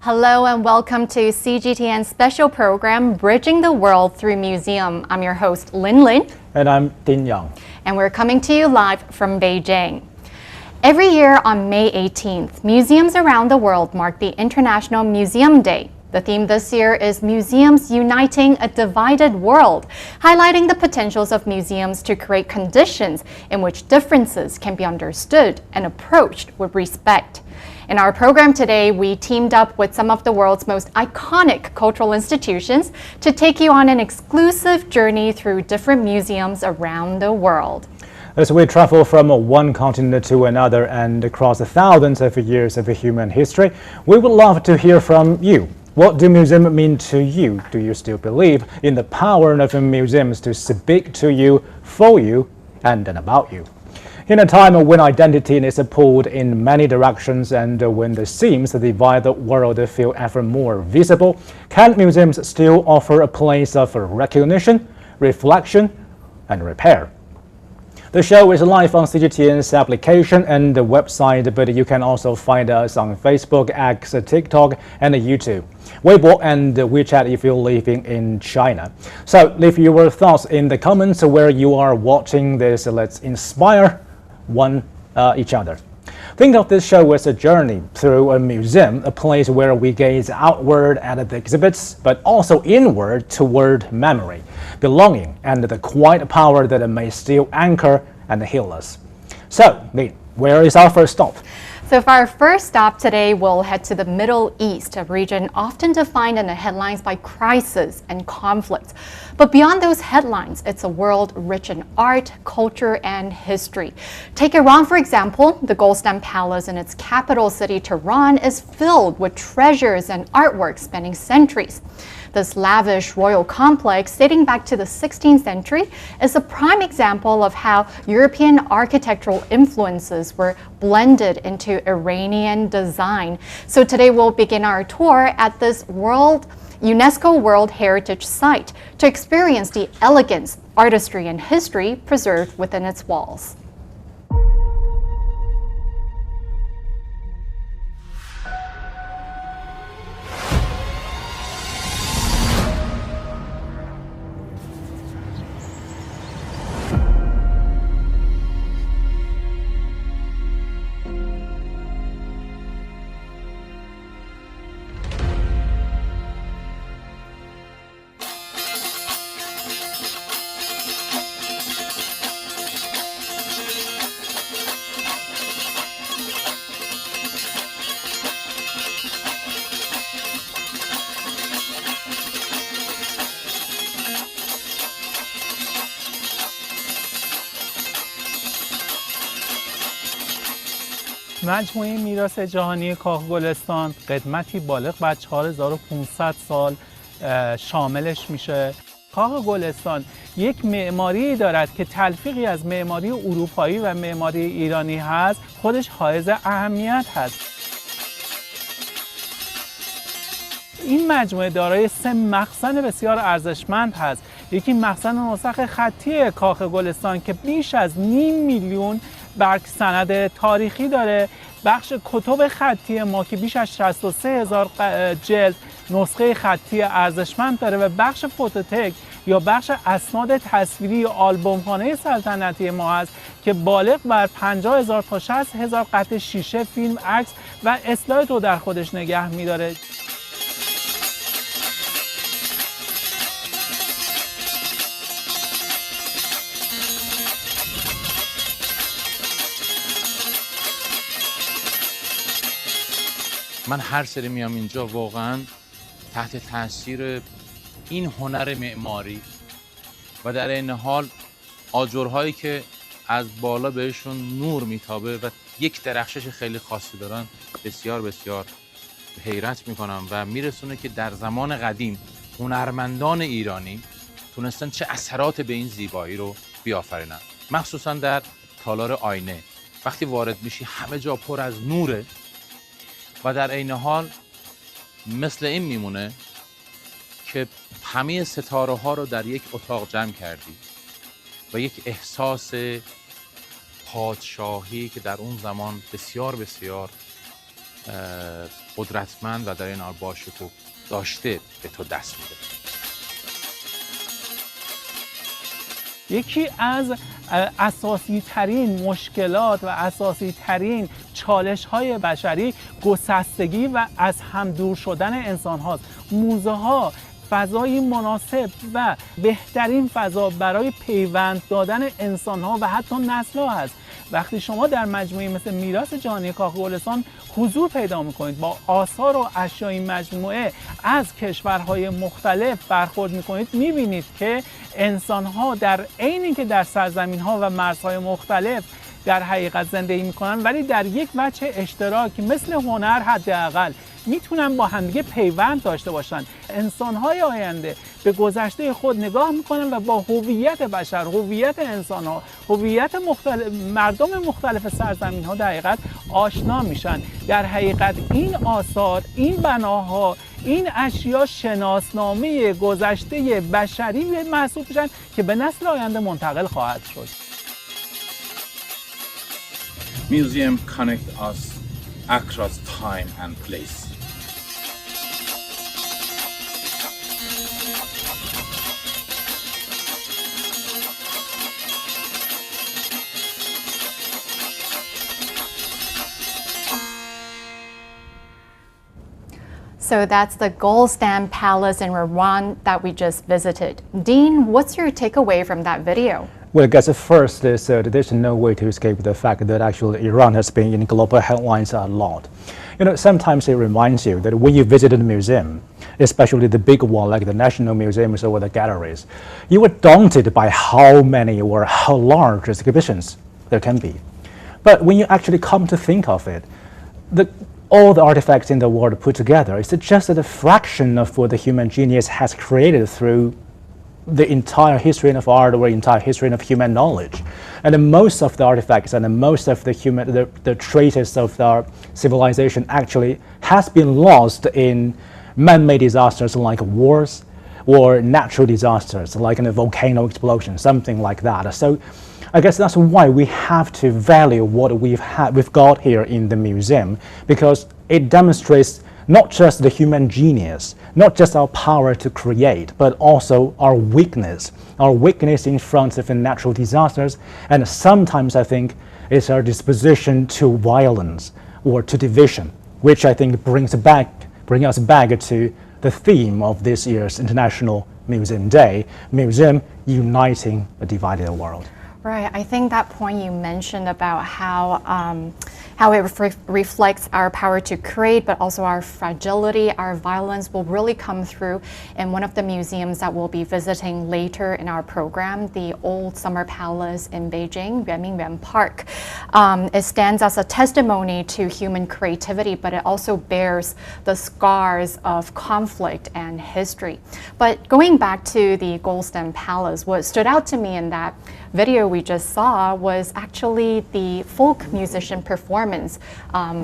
Hello and welcome to CGTN's special program, Bridging the World Through Museum. I'm your host, Lin Lin. And I'm Din Yang. And we're coming to you live from Beijing. Every year on May 18th, museums around the world mark the International Museum Day. The theme this year is Museums Uniting a Divided World, highlighting the potentials of museums to create conditions in which differences can be understood and approached with respect. In our program today, we teamed up with some of the world's most iconic cultural institutions to take you on an exclusive journey through different museums around the world. As we travel from one continent to another and across thousands of years of human history, we would love to hear from you. What do museums mean to you? Do you still believe in the power of museums to speak to you, for you, and about you? In a time when identity is pulled in many directions and when the seams that divide the world feel ever more visible, can museums still offer a place of recognition, reflection, and repair? The show is live on CGTN's application and the website, but you can also find us on Facebook, X, TikTok, and YouTube, Weibo, and WeChat if you're living in China. So leave your thoughts in the comments where you are watching this. Let's inspire each other. Think of this show as a journey through a museum, a place where we gaze outward at the exhibits, but also inward toward memory, belonging, and the quiet power that may still anchor and heal us. So, Lee, where is our first stop? So for our first stop today, we'll head to the Middle East, a region often defined in the headlines by crisis and conflict. But beyond those headlines, it's a world rich in art, culture, and history. Take Iran, for example. The Golestan Palace in its capital city, Tehran, is filled with treasures and artwork spanning centuries. This lavish royal complex, dating back to the 16th century, is a prime example of how European architectural influences were blended into Iranian design. So today we'll begin our tour at this UNESCO World Heritage Site to experience the elegance, artistry, and history preserved within its walls. مجموعه میراث جهانی کاخ گلستان قدمتی بالغ بر 4500 سال شاملش میشه. کاخ گلستان یک معماری دارد که تلفیقی از معماری اروپایی و معماری ایرانی هست، خودش حائز اهمیت هست. این مجموعه دارای 3 مخزن بسیار ارزشمند هست. یکی مخزن نسخ خطی کاخ گلستان که بیش از 500,000 برگ سند تاریخی داره، بخش کتب خطی ما که بیش از 63,000 جلد نسخه خطی ارزشمند داره و بخش فوتوتک یا بخش اسناد تصویری یا آلبومخانه سلطنتی ما هست که بالغ بر 50,000 تا 60,000 قطعه شیشه، فیلم، عکس و اسلاید رو در خودش نگه می‌داره. من هر سری میام اینجا واقعا تحت تاثیر این هنر معماری و در این حال آجرهایی که از بالا بهشون نور میتابه و یک درخشش خیلی خاصی دارن بسیار بسیار حیرت میکنم و میرسونه که در زمان قدیم هنرمندان ایرانی تونستن چه اثرات به این زیبایی رو بیافرینن، مخصوصا در تالار آینه. وقتی وارد میشی همه جا پر از نوره و در عین حال مثل این میمونه که همه ستاره ها رو در یک اتاق جمع کردی و یک احساس پادشاهی که در اون زمان بسیار بسیار قدرتمند و در این حال باشکوه داشته به تو دست میده. یکی از اساسی ترین مشکلات و اساسی ترین چالش های بشری گسستگی و از هم دور شدن انسان هاست. موزه ها فضای مناسب و بهترین فضا برای پیوند دادن انسان ها و حتی نسل ها هست. وقتی شما در مجموعه مثل میراث جهانی کاخ گلستان حضور پیدا میکنید، با آثار و اشیاء این مجموعه از کشورهای مختلف برخورد میکنید، میبینید که انسانها در عین اینکه در سرزمینها و مرزهای مختلف در حقیقت زندگی میکنن، ولی در یک وجه اشتراکی مثل هنر حداقل میتونن با همدیگه پیوند داشته باشن. انسانهای آینده به گذشته خود نگاه میکنن و با هویت بشر، هویت انسانها، هویت مردم مختلف سرزمینها در حقیقت آشنا میشن. در حقیقت این آثار، این بناها، این اشیا شناسنامه گذشته بشری محسوب میشن که به نسل آینده منتقل خواهد شد. Museum connect us across time and place. So that's the Golestan Palace in Iran that we just visited. Dean, what's your takeaway from that video? Well, I guess first is there's no way to escape the fact that actually Iran has been in global headlines a lot. You know, sometimes it reminds you that when you visit a museum, especially the big one like the National Museums or the galleries, you were daunted by how many or how large exhibitions there can be. But when you actually come to think of it, all the artifacts in the world put together, it's just a fraction of what the human genius has created through the entire history of art or entire history of human knowledge. And most of the artifacts and most of the traces of our civilization actually has been lost in man-made disasters like wars or natural disasters like a volcano explosion, something like that. So I guess that's why we have to value what we've got here in the museum, because it demonstrates not just the human genius, not just our power to create, but also our weakness in front of natural disasters, and sometimes I think it's our disposition to violence or to division, which I think bring us back to the theme of this year's International Museum Day, Museum Uniting a Divided World. Right, I think that point you mentioned about how it reflects our power to create, but also our fragility, our violence will really come through in one of the museums that we'll be visiting later in our program, the Old Summer Palace in Beijing, Yuanmingyuan Park. It stands as a testimony to human creativity, but it also bears the scars of conflict and history. But going back to the Golestan Palace, what stood out to me in that video we just saw was actually the folk musician performance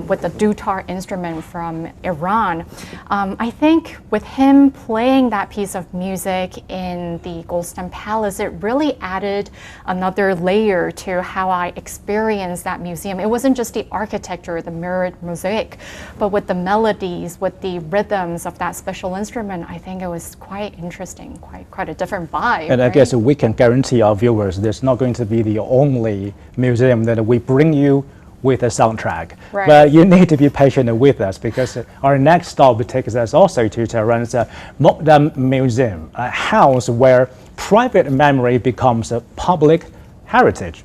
with the dutar instrument from Iran. I think with him playing that piece of music in the Golestan Palace, it really added another layer to how I experienced that museum. It wasn't just the architecture, the mirrored mosaic, but with the melodies, with the rhythms of that special instrument, I think it was quite interesting, quite a different vibe. And I guess we can guarantee our viewers there's not going to be the only museum that we bring you with a soundtrack. Right. But you need to be patient with us, because our next stop takes us also to Tehran's Moghadam Museum, a house where private memory becomes a public heritage.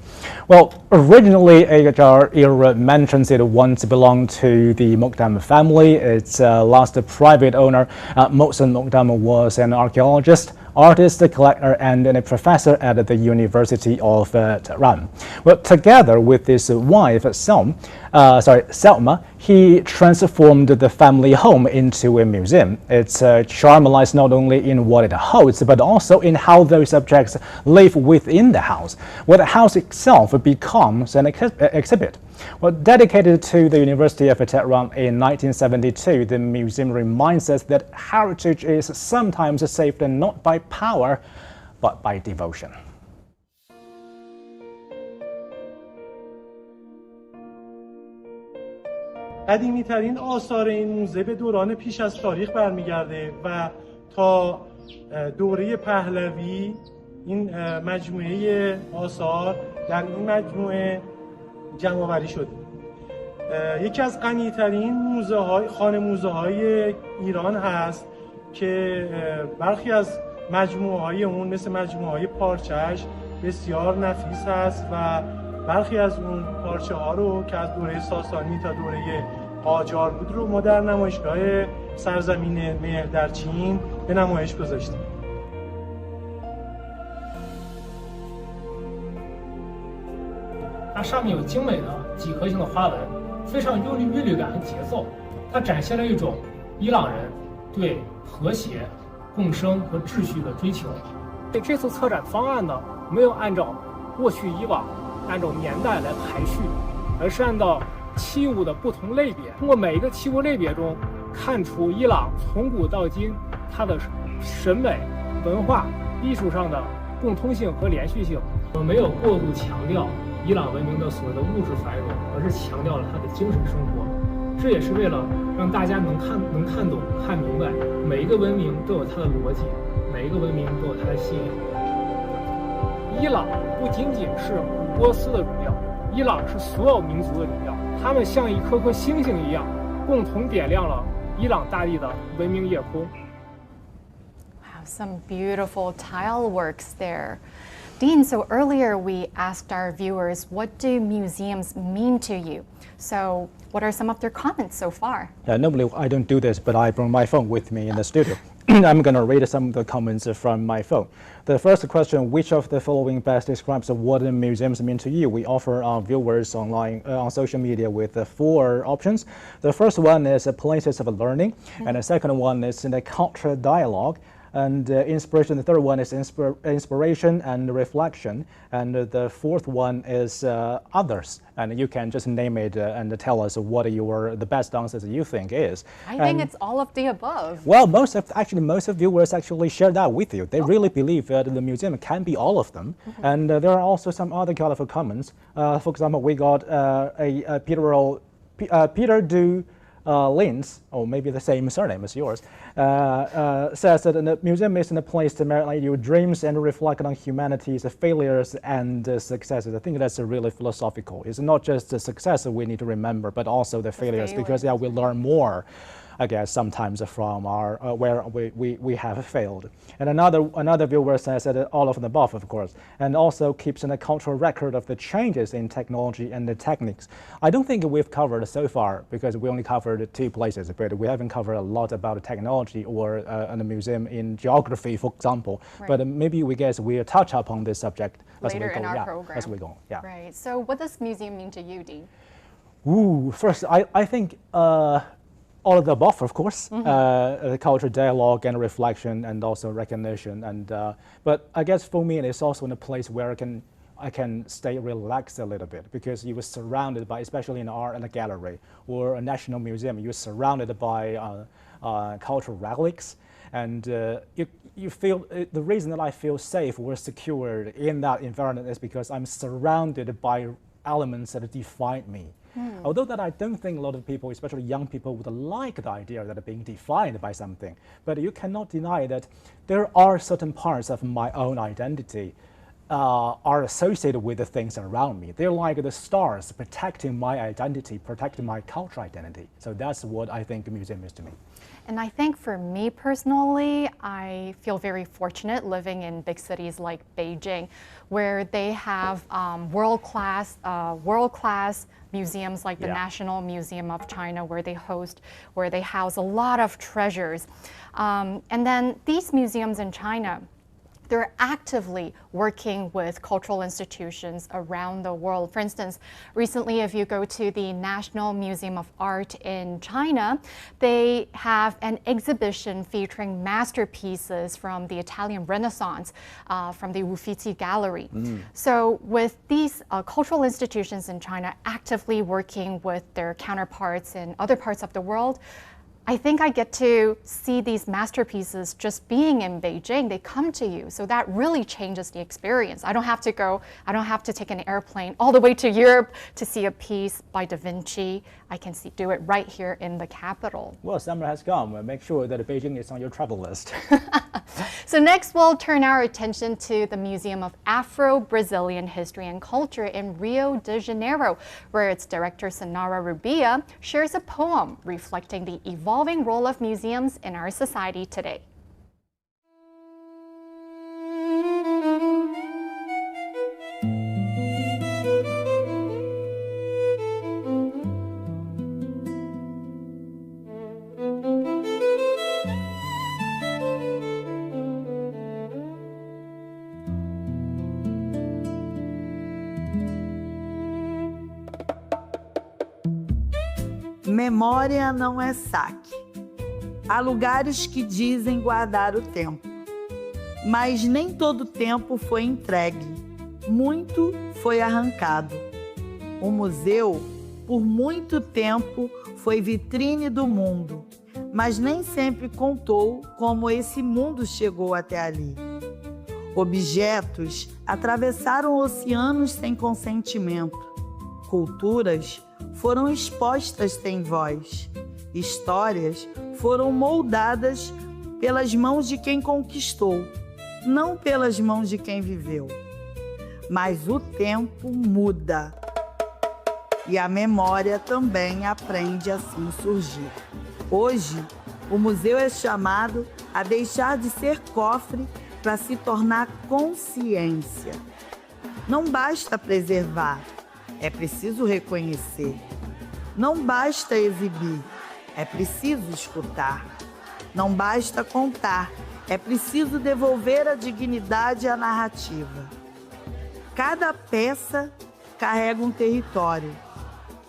Well, originally our era mentions it once belonged to the Moghadam family. Its last private owner, Mohsen Moghadam, was an archaeologist, artist, collector, and a professor at the University of Tehran. Well, together with his wife, Selma, he transformed the family home into a museum. Its charm lies not only in what it holds, but also in how those objects live within the house, where the house itself becomes an exhibit. Well, dedicated to the University of Tehran in 1972, the museum reminds us that heritage is sometimes saved not by power, but by devotion. قدیمی ترین آثار این موزه به دوران پیش از تاریخ برمیگرده و تا دوره پهلوی این مجموعه آثار در این مجموعه جمع‌آوری شده. یکی از غنی‌ترین خانه موزه های ایران هست که برخی از مجموعه های اون مثل مجموعه های پارچه‌اش بسیار نفیس هست و برخی از اون پارچه ها رو که از دوره ساسانی تا دوره قاجار بود رو ما در نمایشگاه سرزمین مهر در چین به نمایش گذاشتیم. 它上面有精美的几何形的花纹，非常有韵律感和节奏。它展现了一种伊朗人对和谐、共生和秩序的追求。这次策展方案呢，没有按照过去以往按照年代来排序，而是按照器物的不同类别，通过每一个器物类别中看出伊朗从古到今它的审美、文化、艺术上的共通性和连续性。我没有过度强调伊朗文明的所谓的物质繁荣，而是强调了它的精神生活。这也是为了让大家能看懂、看明白，每一个文明都有它的逻辑，每一个文明都有它的信仰。伊朗不仅仅是古波斯的荣耀，伊朗是所有民族的荣耀。他们像一颗颗星星一样，共同点亮了伊朗大地的文明夜空。 Wow, some beautiful tile works there. Dean, so earlier we asked our viewers, what do museums mean to you? So what are some of their comments so far? Normally I don't do this, but I bring my phone with me in the studio. I'm going to read some of the comments from my phone. The first question, which of the following best describes what museums mean to you? We offer our viewers online on social media with 4 options. The first one is places of learning, and the second one is in the cultural dialogue. And inspiration, the third one is inspiration and reflection. And the fourth one is others. And you can just name it and tell us what the best answers you think is. I think it's all of the above. Well, most of viewers actually share that with you. They really believe that the museum can be all of them. And there are also some other colorful comments. For example, we got a Peter Du Linz, or maybe the same surname as yours, says that the museum is a place to marinate your dreams and reflect on humanity's failures and successes. I think that's really philosophical. It's not just the success we need to remember, but also the failures, because we learn more, I guess, sometimes from our where we have failed. And another viewer says that all of the above, of course, and also keeps in a cultural record of the changes in technology and the techniques. I don't think we've covered so far, because we only covered 2 places, but we haven't covered a lot about technology or a museum in geography, for example. Right. But maybe we'll touch upon this subject later in our program. As we go. Yeah. Right. So what does museum mean to you, Dean? Ooh, first, I think all of the above, of course, the cultural dialogue and reflection, and also recognition. And but I guess for me, it's also in a place where I can stay relaxed a little bit, because you were surrounded by, especially in art and a gallery or a national museum, you're surrounded by cultural relics, and you feel the reason that I feel safe or secure in that environment is because I'm surrounded by elements that define me. Although that I don't think a lot of people, especially young people, would like the idea that are being defined by something, but you cannot deny that there are certain parts of my own identity are associated with the things around me. They're like the stars protecting my identity, protecting my cultural identity. So that's what I think a museum is to me. And I think for me personally, I feel very fortunate living in big cities like Beijing, where they have world-class museums like the National Museum of China, where they house a lot of treasures. And then these museums in China, they're actively working with cultural institutions around the world. For instance, recently, if you go to the National Museum of Art in China, they have an exhibition featuring masterpieces from the Italian Renaissance, from the Uffizi Gallery. So with these cultural institutions in China actively working with their counterparts in other parts of the world, I think I get to see these masterpieces just being in Beijing. They come to you. So that really changes the experience. I don't have to take an airplane all the way to Europe to see a piece by Da Vinci. I can do it right here in the capital. Well, summer has come. Make sure that Beijing is on your travel list. So next we'll turn our attention to the Museum of Afro-Brazilian History and Culture in Rio de Janeiro, where its director Sonara Rubia shares a poem reflecting the evolving role of museums in our society today. Memória não é saque. Há lugares que dizem guardar o tempo, mas nem todo o tempo foi entregue. Muito foi arrancado. O museu, por muito tempo, foi vitrine do mundo, mas nem sempre contou como esse mundo chegou até ali. Objetos atravessaram oceanos sem consentimento. Culturas foram expostas sem voz. Histórias foram moldadas pelas mãos de quem conquistou, não pelas mãos de quem viveu. Mas o tempo muda. E a memória também aprende a assim surgir. Hoje, o museu é chamado a deixar de ser cofre para se tornar consciência. Não basta preservar, é preciso reconhecer. Não basta exibir, é preciso escutar. Não basta contar, é preciso devolver a dignidade à narrativa. Cada peça carrega um território.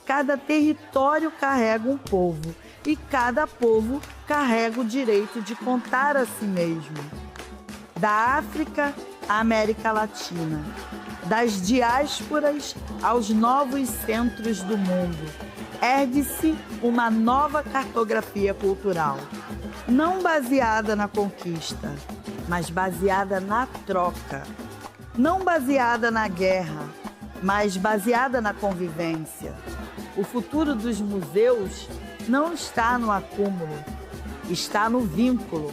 Cada território carrega um povo. E cada povo carrega o direito de contar a si mesmo. Da África à América Latina, das diásporas aos novos centros do mundo, ergue-se uma nova cartografia cultural, não baseada na conquista, mas baseada na troca, não baseada na guerra, mas baseada na convivência. O futuro dos museus não está no acúmulo, está no vínculo,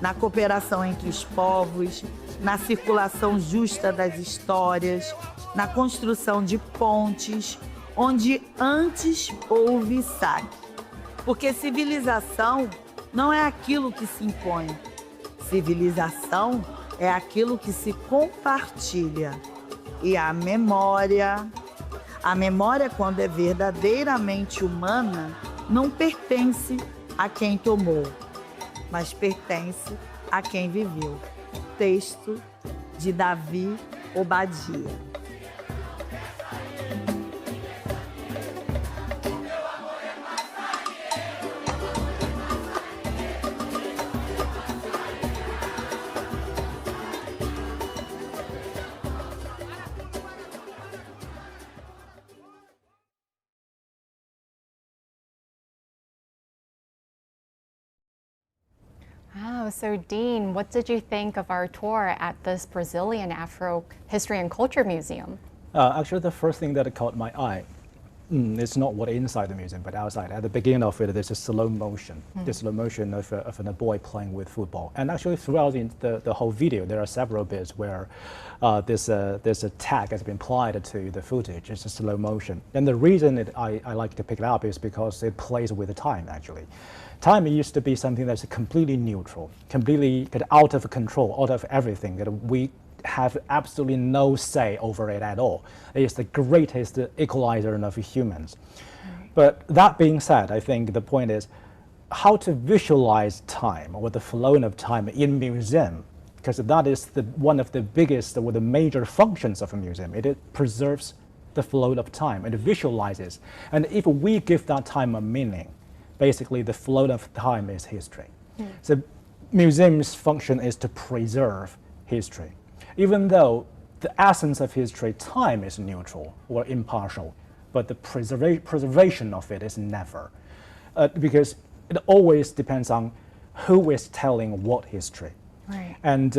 na cooperação entre os povos, na circulação justa das histórias, na construção de pontes, onde antes houve saque. Porque civilização não é aquilo que se impõe. Civilização é aquilo que se compartilha. E a memória, quando é verdadeiramente humana, não pertence a quem tomou, mas pertence a quem viveu. Texto de Davi Obadia. Wow, so Dean, what did you think of our tour at this Brazilian Afro History and Culture Museum? Actually, the first thing that caught my eye it's not what inside the museum, but outside. At the beginning of it, there's a slow motion. The slow motion of a boy playing with football. And actually, throughout the whole video, there are several bits where there's a tag has been applied to the footage. It's a slow motion. And the reason I like to pick it up is because it plays with the time, actually. Time used to be something that's completely neutral, completely out of control, out of everything. That we have absolutely no say over it at all. It is the greatest equalizer of humans. But that being said, I think the point is how to visualize time or the flow of time in museum, because that is one of the biggest or the major functions of a museum. It preserves the flow of time. It visualizes. And if we give that time a meaning, basically the flow of time is history. So museum's function is to preserve history. Even though the essence of history, time is neutral or impartial, but the preservation of it is never. Because it always depends on who is telling what history. Right. And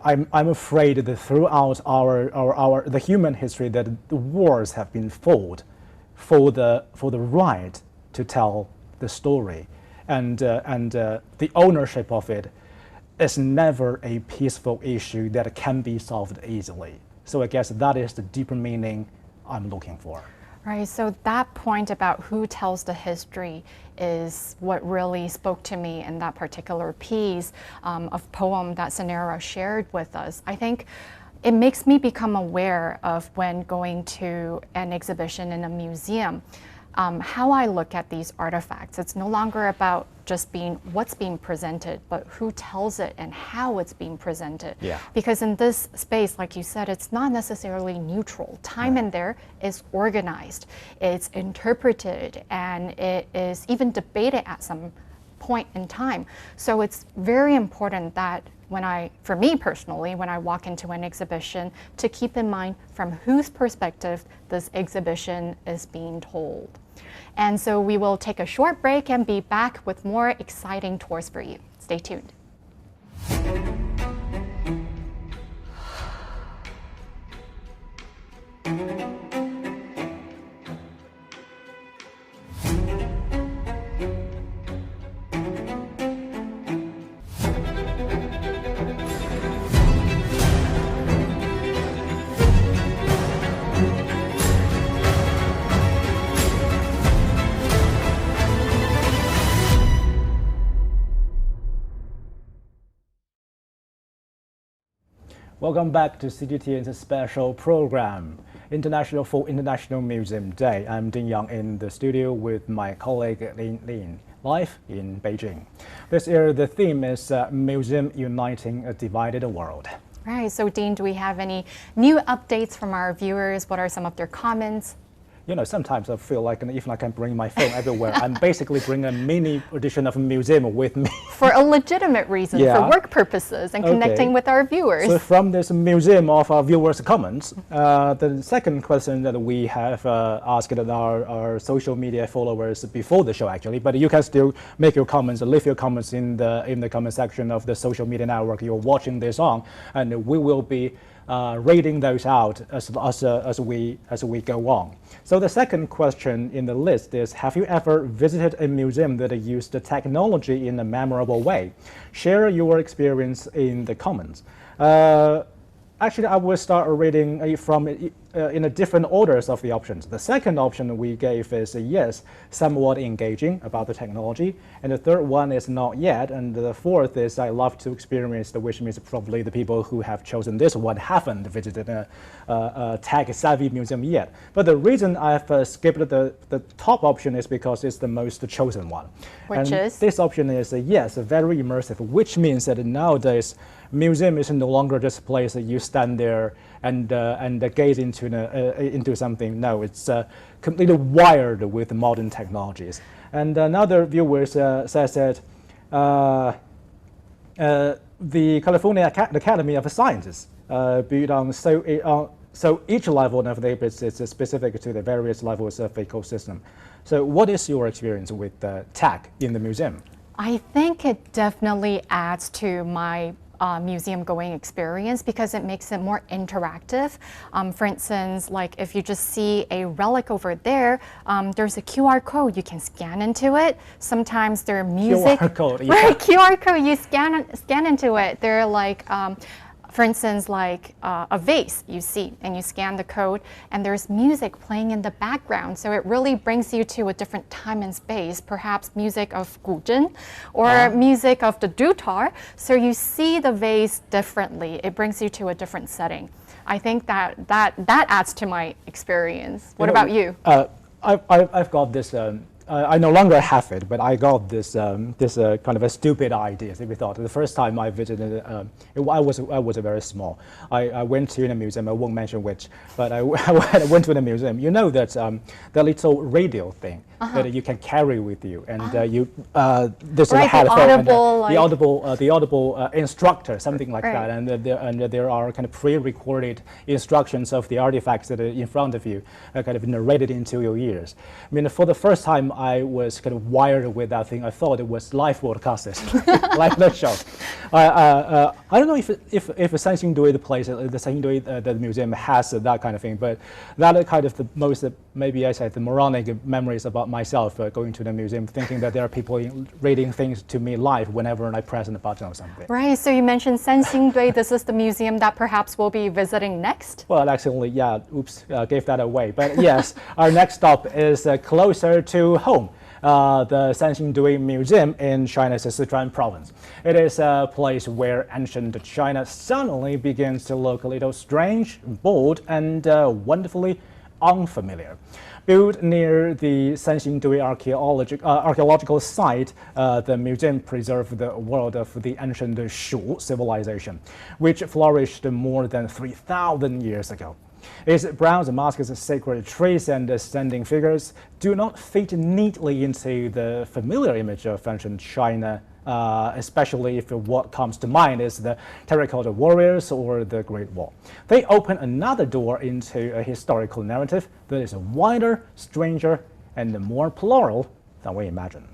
I'm afraid that throughout the human history that the wars have been fought for the right to tell the story, and the ownership of it is never a peaceful issue that can be solved easily. So I guess that is the deeper meaning I'm looking for. Right, so that point about who tells the history is what really spoke to me in that particular piece of poem that Sanera shared with us. I think it makes me become aware of when going to an exhibition in a museum, how I look at these artifacts. It's no longer about just being what's being presented, but who tells it and how it's being presented. Yeah. Because in this space, like you said, it's not necessarily neutral. Time in there is organized, it's interpreted, and it is even debated at some point in time. So it's very important that for me personally, when I walk into an exhibition, to keep in mind from whose perspective this exhibition is being told. And so we will take a short break and be back with more exciting tours for you. Stay tuned. Welcome back to CGTN's special program, International Museum Day. I'm Ding Yang in the studio with my colleague Lin Lin, live in Beijing. This year the theme is Museum Uniting a Divided World. Right, so Dean, do we have any new updates from our viewers? What are some of their comments? You know, sometimes I feel like even I can bring my phone everywhere. I'm basically bringing a mini edition of a museum with me. For a legitimate reason, for work purposes and connecting with our viewers. So from this museum of our viewers' comments, the second question that we have asked our social media followers before the show actually, but you can still make your comments, leave your comments in the comment section of the social media network you're watching this on, and we will be reading those out as we go on. So the second question in the list is, have you ever visited a museum that used the technology in a memorable way? Share your experience in the comments. Actually, I will start reading from in a different orders of the options. The second option we gave is yes, somewhat engaging about the technology. And the third one is not yet. And the fourth is I love to experience, which means probably the people who have chosen this one haven't visited a tech-savvy museum yet. But the reason I've skipped the top option is because it's the most chosen one. Which is? This option is yes, very immersive, which means that nowadays museum is no longer just a place that you stand there and gaze into something. No, it's completely wired with modern technologies. And another viewer says that the California Academy of Sciences built on so each level of the is specific to the various levels of ecosystem. So what is your experience with tech in the museum? I think it definitely adds to my museum going experience because it makes it more interactive. For instance, like if you just see a relic over there, there's a QR code, you can scan into it. Sometimes there are music. QR code, yeah. Right, QR code, you scan into it. They're like, for instance, like a vase you see and you scan the code and there's music playing in the background. So it really brings you to a different time and space, perhaps music of guzheng or music of the dutar. So you see the vase differently. It brings you to a different setting. I think that adds to my experience. What about you? I've got this. I no longer have it, but I got this kind of a stupid idea. So we thought the first time I visited, I was very small. I went to a museum. I won't mention which, but I went to the museum. You know that the little radio thing that you can carry with you, and there's a headphone, the audible instructor, something like that, and there are kind of pre-recorded instructions of the artifacts that are in front of you, kind of narrated into your ears. I mean, for the first time time I was kind of wired with that thing, I thought it was live broadcasted, like the show. I don't know if Sanxingdui, the place, the Sanxingdui, the museum has that kind of thing, but that kind of the most, maybe I say, the moronic memories about myself going to the museum, thinking that there are people reading things to me live whenever I press on the button or something. Right, so you mentioned Sanxingdui. This is the museum that perhaps we'll be visiting next? Well, actually, yeah, oops, gave that away. But yes, our next stop is closer to home. The Sanxingdui Museum in China's Sichuan province. It is a place where ancient China suddenly begins to look a little strange, bold, and wonderfully unfamiliar. Built near the Sanxingdui archaeological site, the museum preserves the world of the ancient Shu civilization, which flourished more than 3,000 years ago. Its bronze masks, sacred trees, and standing figures do not fit neatly into the familiar image of ancient China, especially if what comes to mind is the terracotta warriors or the Great Wall. They open another door into a historical narrative that is wider, stranger, and more plural than we imagined.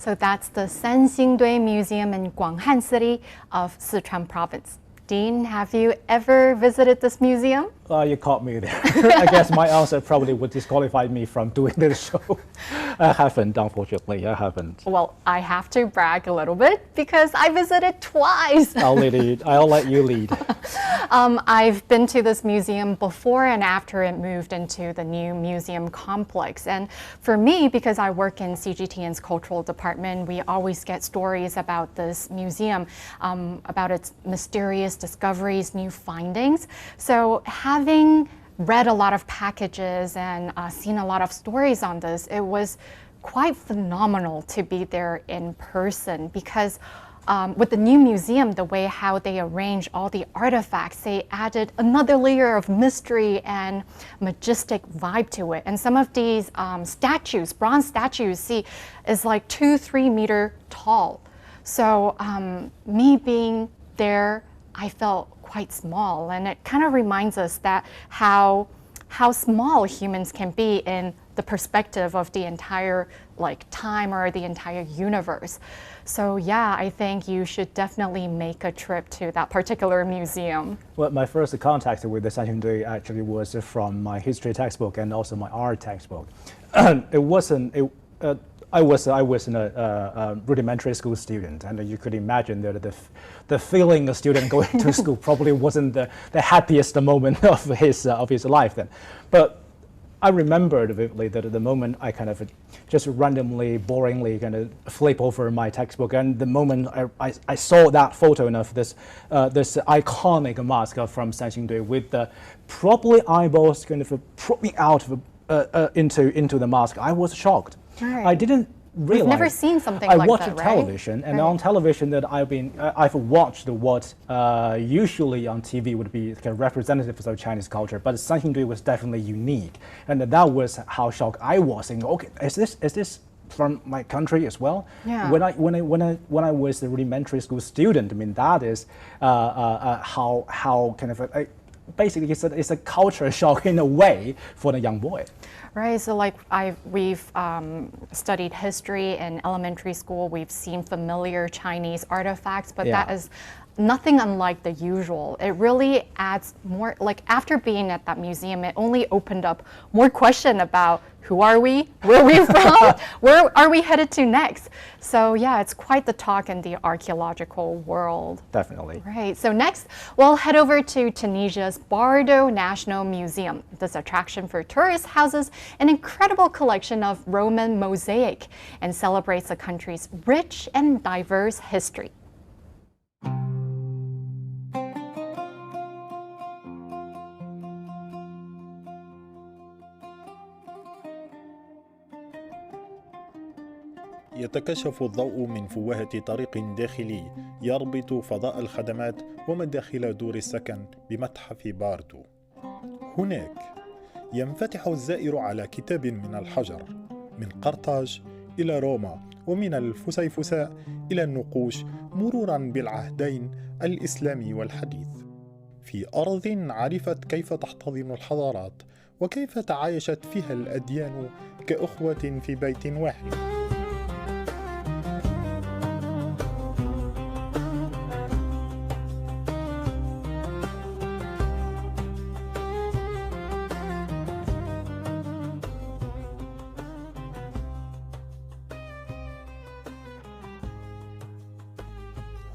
So that's the Sanxingdui Museum in Guanghan City of Sichuan Province. Dean, have you ever visited this museum? You caught me there. I guess my answer probably would disqualify me from doing this show. I haven't, unfortunately, I haven't. Well, I have to brag a little bit because I visited twice. I'll let you lead. I've been to this museum before and after it moved into the new museum complex. And for me, because I work in CGTN's cultural department, we always get stories about this museum, about its mysterious discoveries, new findings. So having read a lot of packages and seen a lot of stories on this, it was quite phenomenal to be there in person because with the new museum, the way how they arrange all the artifacts, they added another layer of mystery and majestic vibe to it. And some of these statues, bronze statues, see, is like 2-3 meter tall. So me being there, I felt quite small, and it kind of reminds us that how small humans can be in the perspective of the entire time or the entire universe. So yeah, I think you should definitely make a trip to that particular museum. Well, my first contact with the Sanxingdui actually was from my history textbook and also my art textbook. It wasn't. I was a rudimentary school student, and you could imagine that the feeling a student going to school probably wasn't the happiest moment of his life then. But I remembered vividly that at the moment I kind of just randomly, boringly kind of flip over my textbook, and the moment I saw that photo of this iconic mask from Sanxingdui with the probably eyeballs kind of popping out into the mask, I was shocked. Right. I didn't realize. We've never seen something like that, right? I watched television, and on television that I've watched what usually on TV would be kind of representatives of Chinese culture, but Sanxingdui was definitely unique, and that was how shocked I was. Saying, okay, is this from my country as well? Yeah. When I was a rudimentary school student, I mean that is how kind of basically it's a culture shock in a way for the young boy. Right, so we've studied history in elementary school. We've seen familiar Chinese artifacts, but that is nothing unlike the usual. It really adds more, like after being at that museum, it only opened up more question about who are we, where are we from, where are we headed to next. So yeah, it's quite the talk in the archaeological world. Definitely. Right, so next we'll head over to Tunisia's Bardo National Museum. This attraction for tourists houses an incredible collection of Roman mosaic and celebrates the country's rich and diverse history. يتكشف الضوء من فوهة طريق داخلي يربط فضاء الخدمات ومداخل دور السكن بمتحف باردو. هناك ينفتح الزائر على كتاب من الحجر، من قرطاج إلى روما، ومن الفسيفساء إلى النقوش، مرورا بالعهدين الإسلامي والحديث، في أرض عرفت كيف تحتضن الحضارات وكيف تعايشت فيها الأديان كأخوة في بيت واحد.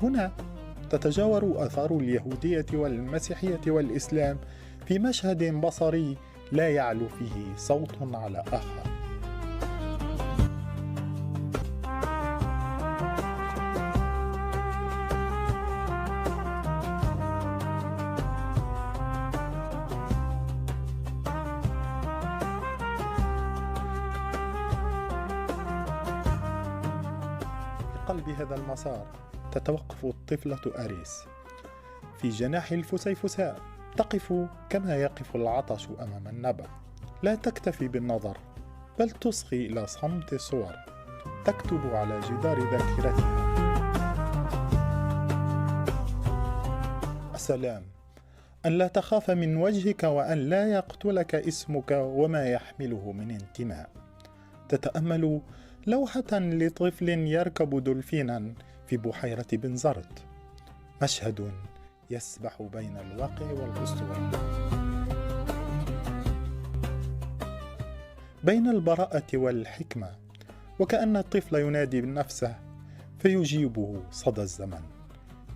هنا تتجاور آثار اليهودية والمسيحية والإسلام في مشهد بصري لا يعلو فيه صوت على آخر. في قلب هذا المسار تتوقف الطفلة أريس في جناح الفسيفساء، تقف كما يقف العطش أمام النبع، لا تكتفي بالنظر بل تصغي إلى صمت الصور، تكتب على جدار ذاكرتها: السلام، أن لا تخاف من وجهك وأن لا يقتلك اسمك وما يحمله من انتماء. تتأمل لوحة لطفل يركب دولفينا في بحيرة بنزرت، مشهد يسبح بين الواقع والأسطورة، بين البراءة والحكمة، وكأن الطفل ينادي بنفسه فيجيبه صدى الزمن: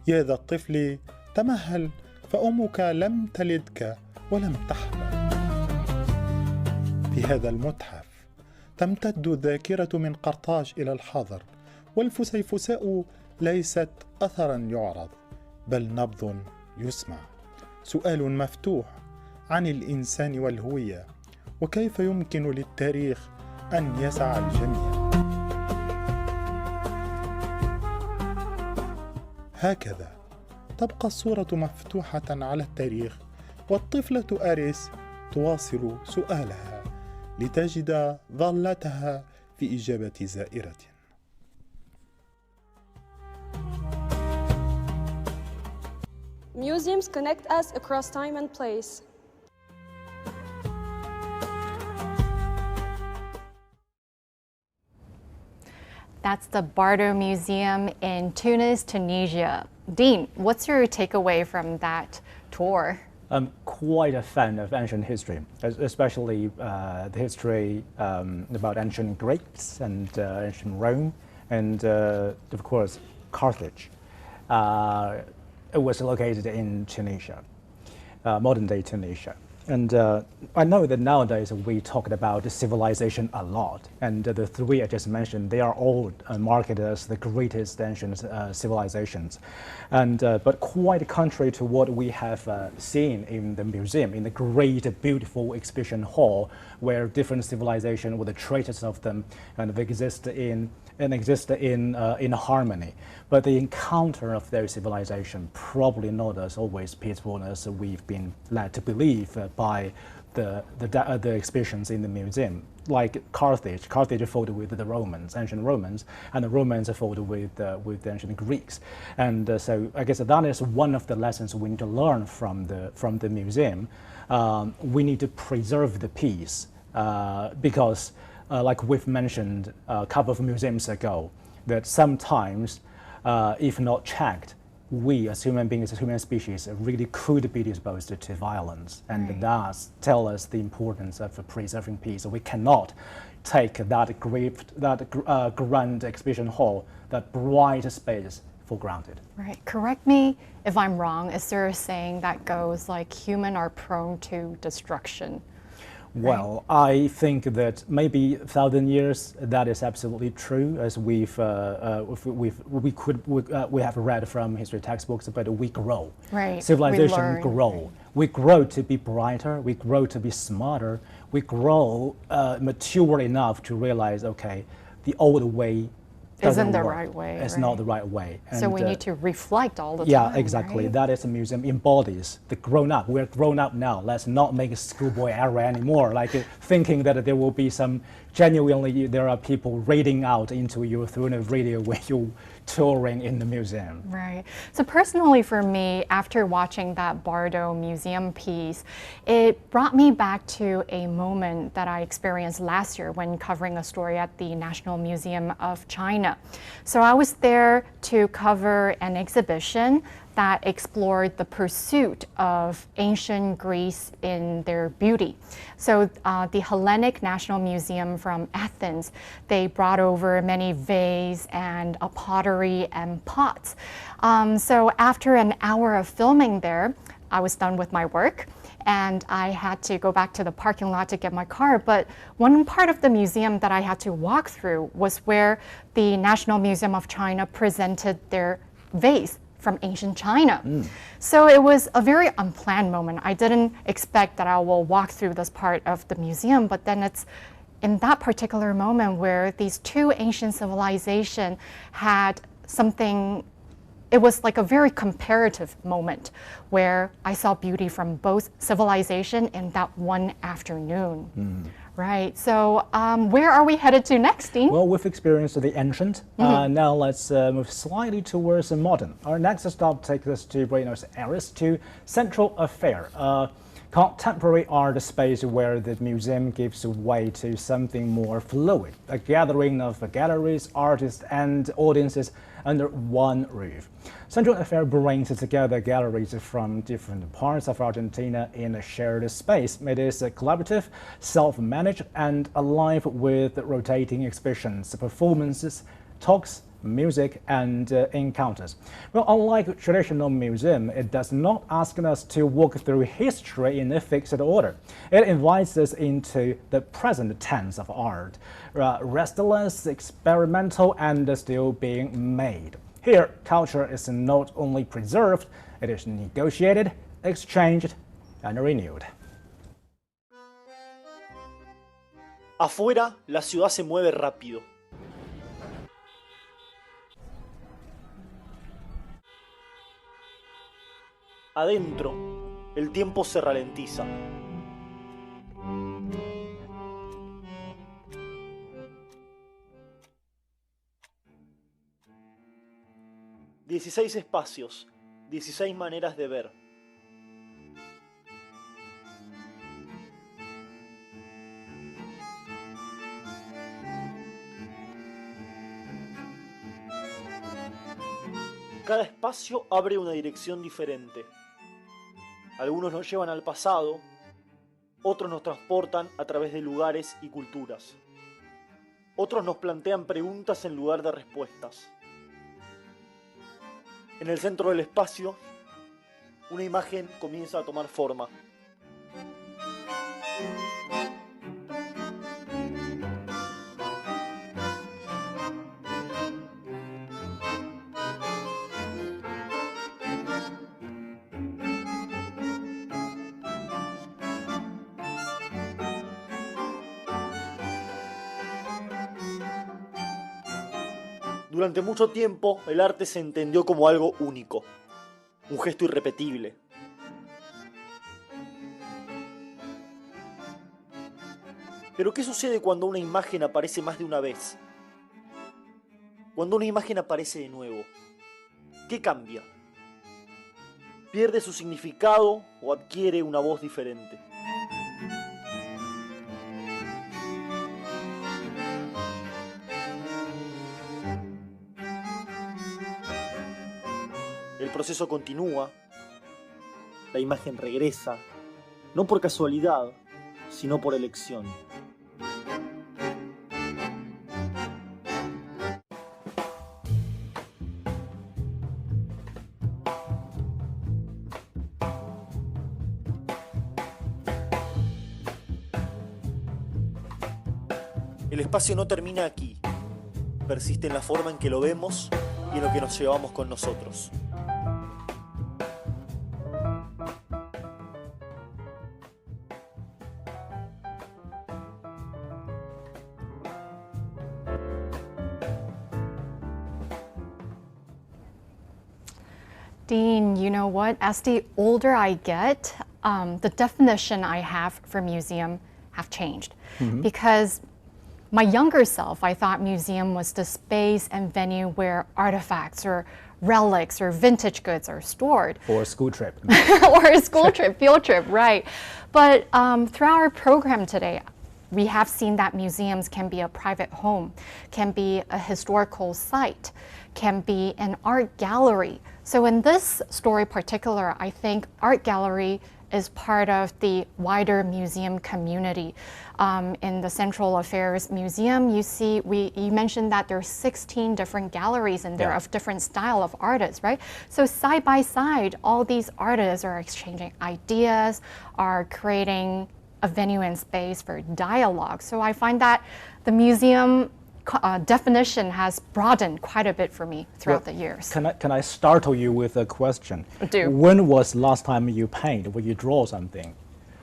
يا ذا الطفل تمهل، فأمك لم تلدك ولم تحمل. في هذا المتحف تمتد الذاكرة من قرطاج إلى الحاضر، والفسيفساء ليست أثرا يعرض بل نبض يسمع، سؤال مفتوح عن الإنسان والهوية، وكيف يمكن للتاريخ أن يسع الجميع. هكذا تبقى الصورة مفتوحة على التاريخ، والطفلة أريس تواصل سؤالها لتجد ضالتها في إجابة زائرة. Museums connect us across time and place. That's the Bardo Museum in Tunis, Tunisia. Dean, what's your takeaway from that tour? I'm quite a fan of ancient history, especially the history about ancient Greeks and ancient Rome, and of course Carthage. It was located in Tunisia, modern-day Tunisia. And I know that nowadays we talk about civilization a lot, and the three I just mentioned, they are all marketed as the greatest ancient civilizations. And but quite contrary to what we have seen in the museum, in the great, beautiful exhibition hall, where different civilizations, with the traces of them, kind of exist in harmony. But the encounter of their civilization probably not as always peaceful as we've been led to believe by the exhibitions in the museum. Like Carthage fought with the Romans, ancient Romans, and the Romans fought with the ancient Greeks. And so I guess that is one of the lessons we need to learn from the museum. We need to preserve the peace because like we've mentioned a couple of museums ago, that sometimes, if not checked, we as human beings, as human species, really could be disposed to violence, and thus tell us the importance of preserving peace. So we cannot take that grand exhibition hall, that bright space, for granted. Right. Correct me if I'm wrong. Is there a saying that goes like humans are prone to destruction? Well, I think that maybe 1,000 years, that is absolutely true, as we have read from history textbooks, but we grow. Right. Civilization grow. We grow to be brighter, we grow to be smarter, we grow mature enough to realize, okay, the old way isn't the right way. It's not the right way. And so we need to reflect all the time. Yeah, exactly. Right? That is a museum embodies the grown up. We're grown up now. Let's not make a schoolboy error anymore, like thinking that there will be some genuinely, there are people raiding out into you through a radio when you're touring in the museum. Right. So personally for me, after watching that Bardo museum piece, it brought me back to a moment that I experienced last year when covering a story at the National Museum of China. So I was there to cover an exhibition that explored the pursuit of ancient Greece in their beauty. So the Hellenic National Museum from Athens, they brought over many vases and pottery and pots. So after an hour of filming there, I was done with my work and I had to go back to the parking lot to get my car. But one part of the museum that I had to walk through was where the National Museum of China presented their vase from ancient China. So it was a very unplanned moment. I didn't expect that I will walk through this part of the museum, but then it's in that particular moment where these two ancient civilizations had something. It was like a very comparative moment where I saw beauty from both civilizations in that one afternoon. Right, so where are we headed to next, Dean? Well, we've experienced the ancient. Now let's move slightly towards the modern. Our next stop takes us to Buenos Aires, to Central Affair, a contemporary art space where the museum gives way to something more fluid, a gathering of galleries, artists, and audiences under one roof. Central Affair brings together galleries from different parts of Argentina in a shared space. It is collaborative, self-managed, and alive with rotating exhibitions, performances, talks, music, and encounters. Well, unlike traditional museum, it does not ask us to walk through history in a fixed order. It invites us into the present tense of art, restless, experimental, and still being made. Here, culture is not only preserved, it is negotiated, exchanged, and renewed. Afuera, la ciudad se mueve rápido. Adentro, el tiempo se ralentiza. "16 espacios, 16 maneras de ver". Cada espacio abre una dirección diferente. Algunos nos llevan al pasado, otros nos transportan a través de lugares y culturas. Otros nos plantean preguntas en lugar de respuestas. En el centro del espacio, una imagen comienza a tomar forma. Durante mucho tiempo, el arte se entendió como algo único, un gesto irrepetible. Pero ¿qué sucede cuando una imagen aparece más de una vez? Cuando una imagen aparece de nuevo, ¿qué cambia? ¿Pierde su significado o adquiere una voz diferente? El proceso continúa, la imagen regresa, no por casualidad, sino por elección. El espacio no termina aquí, persiste en la forma en que lo vemos y en lo que nos llevamos con nosotros. Dean, you know what? As the older I get, the definition I have for museum have changed. Because my younger self, I thought museum was the space and venue where artifacts or relics or vintage goods are stored. Or a school trip. Or a school trip, field trip, right. But throughout our program today, we have seen that museums can be a private home, can be a historical site, can be an art gallery. So in this story particular, I think art gallery is part of the wider museum community. In the Central Affairs Museum, you mentioned that there are 16 different galleries in there of different style of artists, right? So side by side, all these artists are exchanging ideas, are creating a venue and space for dialogue. So I find that the museum definition has broadened quite a bit for me throughout the years. Can I startle you with a question? Do. When was last time you paint, when you draw something?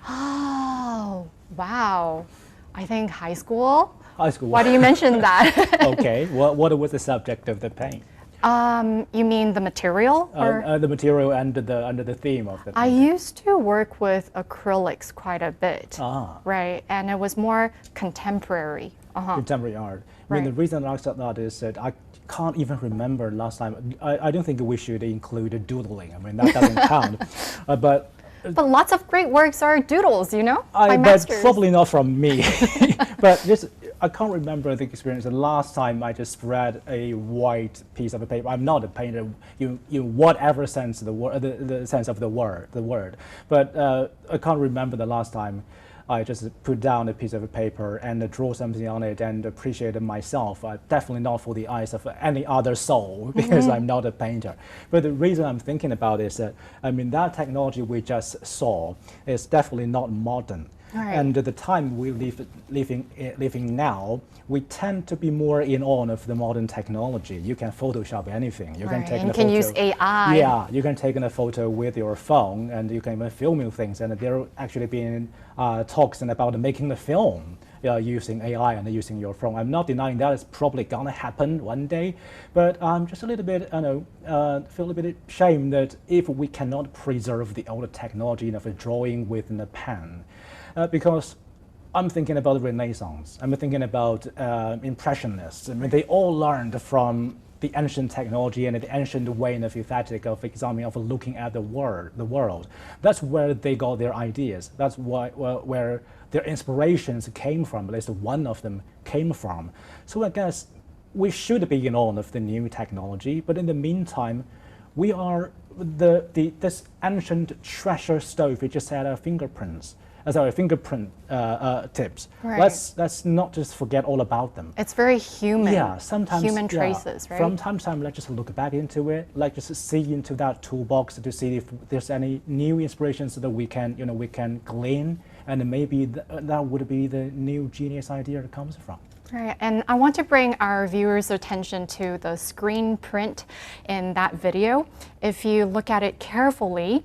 Oh, wow. I think high school. High school. Why do you mention that? Okay. What was the subject of the paint? You mean the material? Or? The material and the theme of the paint. I used to work with acrylics quite a bit, right? And it was more contemporary. Contemporary art. I mean, the reason I said that is that I can't even remember last time. I don't think we should include doodling. I mean, that doesn't count. But lots of great works are doodles, you know? But probably not from me. But just, I can't remember the experience. The last time I just spread a white piece of paper. I'm not a painter, in whatever sense the sense of the word. But I can't remember the last time I just put down a piece of paper and draw something on it and appreciate it myself. Definitely not for the eyes of any other soul, because I'm not a painter. But the reason I'm thinking about it is that, I mean, that technology we just saw is definitely not modern. Right. And at the time we living now, we tend to be more in awe of the modern technology. You can Photoshop anything. You can take a photo. Use AI. Yeah, you can take a photo with your phone, and you can even film things. And there are actually been talks about making the film using AI and using your phone. I'm not denying that it's probably gonna happen one day, but I'm just a little bit, feel a bit ashamed that if we cannot preserve the older technology of drawing with a pen. Because I'm thinking about the Renaissance. I'm thinking about Impressionists. I mean, they all learned from the ancient technology and the ancient way of aesthetic of examining, of looking at the world. That's where they got their ideas. That's where their inspirations came from. At least one of them came from. So I guess we should be in awe of the new technology. But in the meantime, we are this ancient treasure stove. We just had our fingerprints. As our fingerprint tips. Right. Let's not just forget all about them. It's very human. Yeah, sometimes human traces, right? From time to time, let's just look back into it. Like just see into that toolbox to see if there's any new inspirations that we can glean, and maybe that would be the new genius idea that comes from. Right, and I want to bring our viewers' attention to the screen print in that video. If you look at it carefully,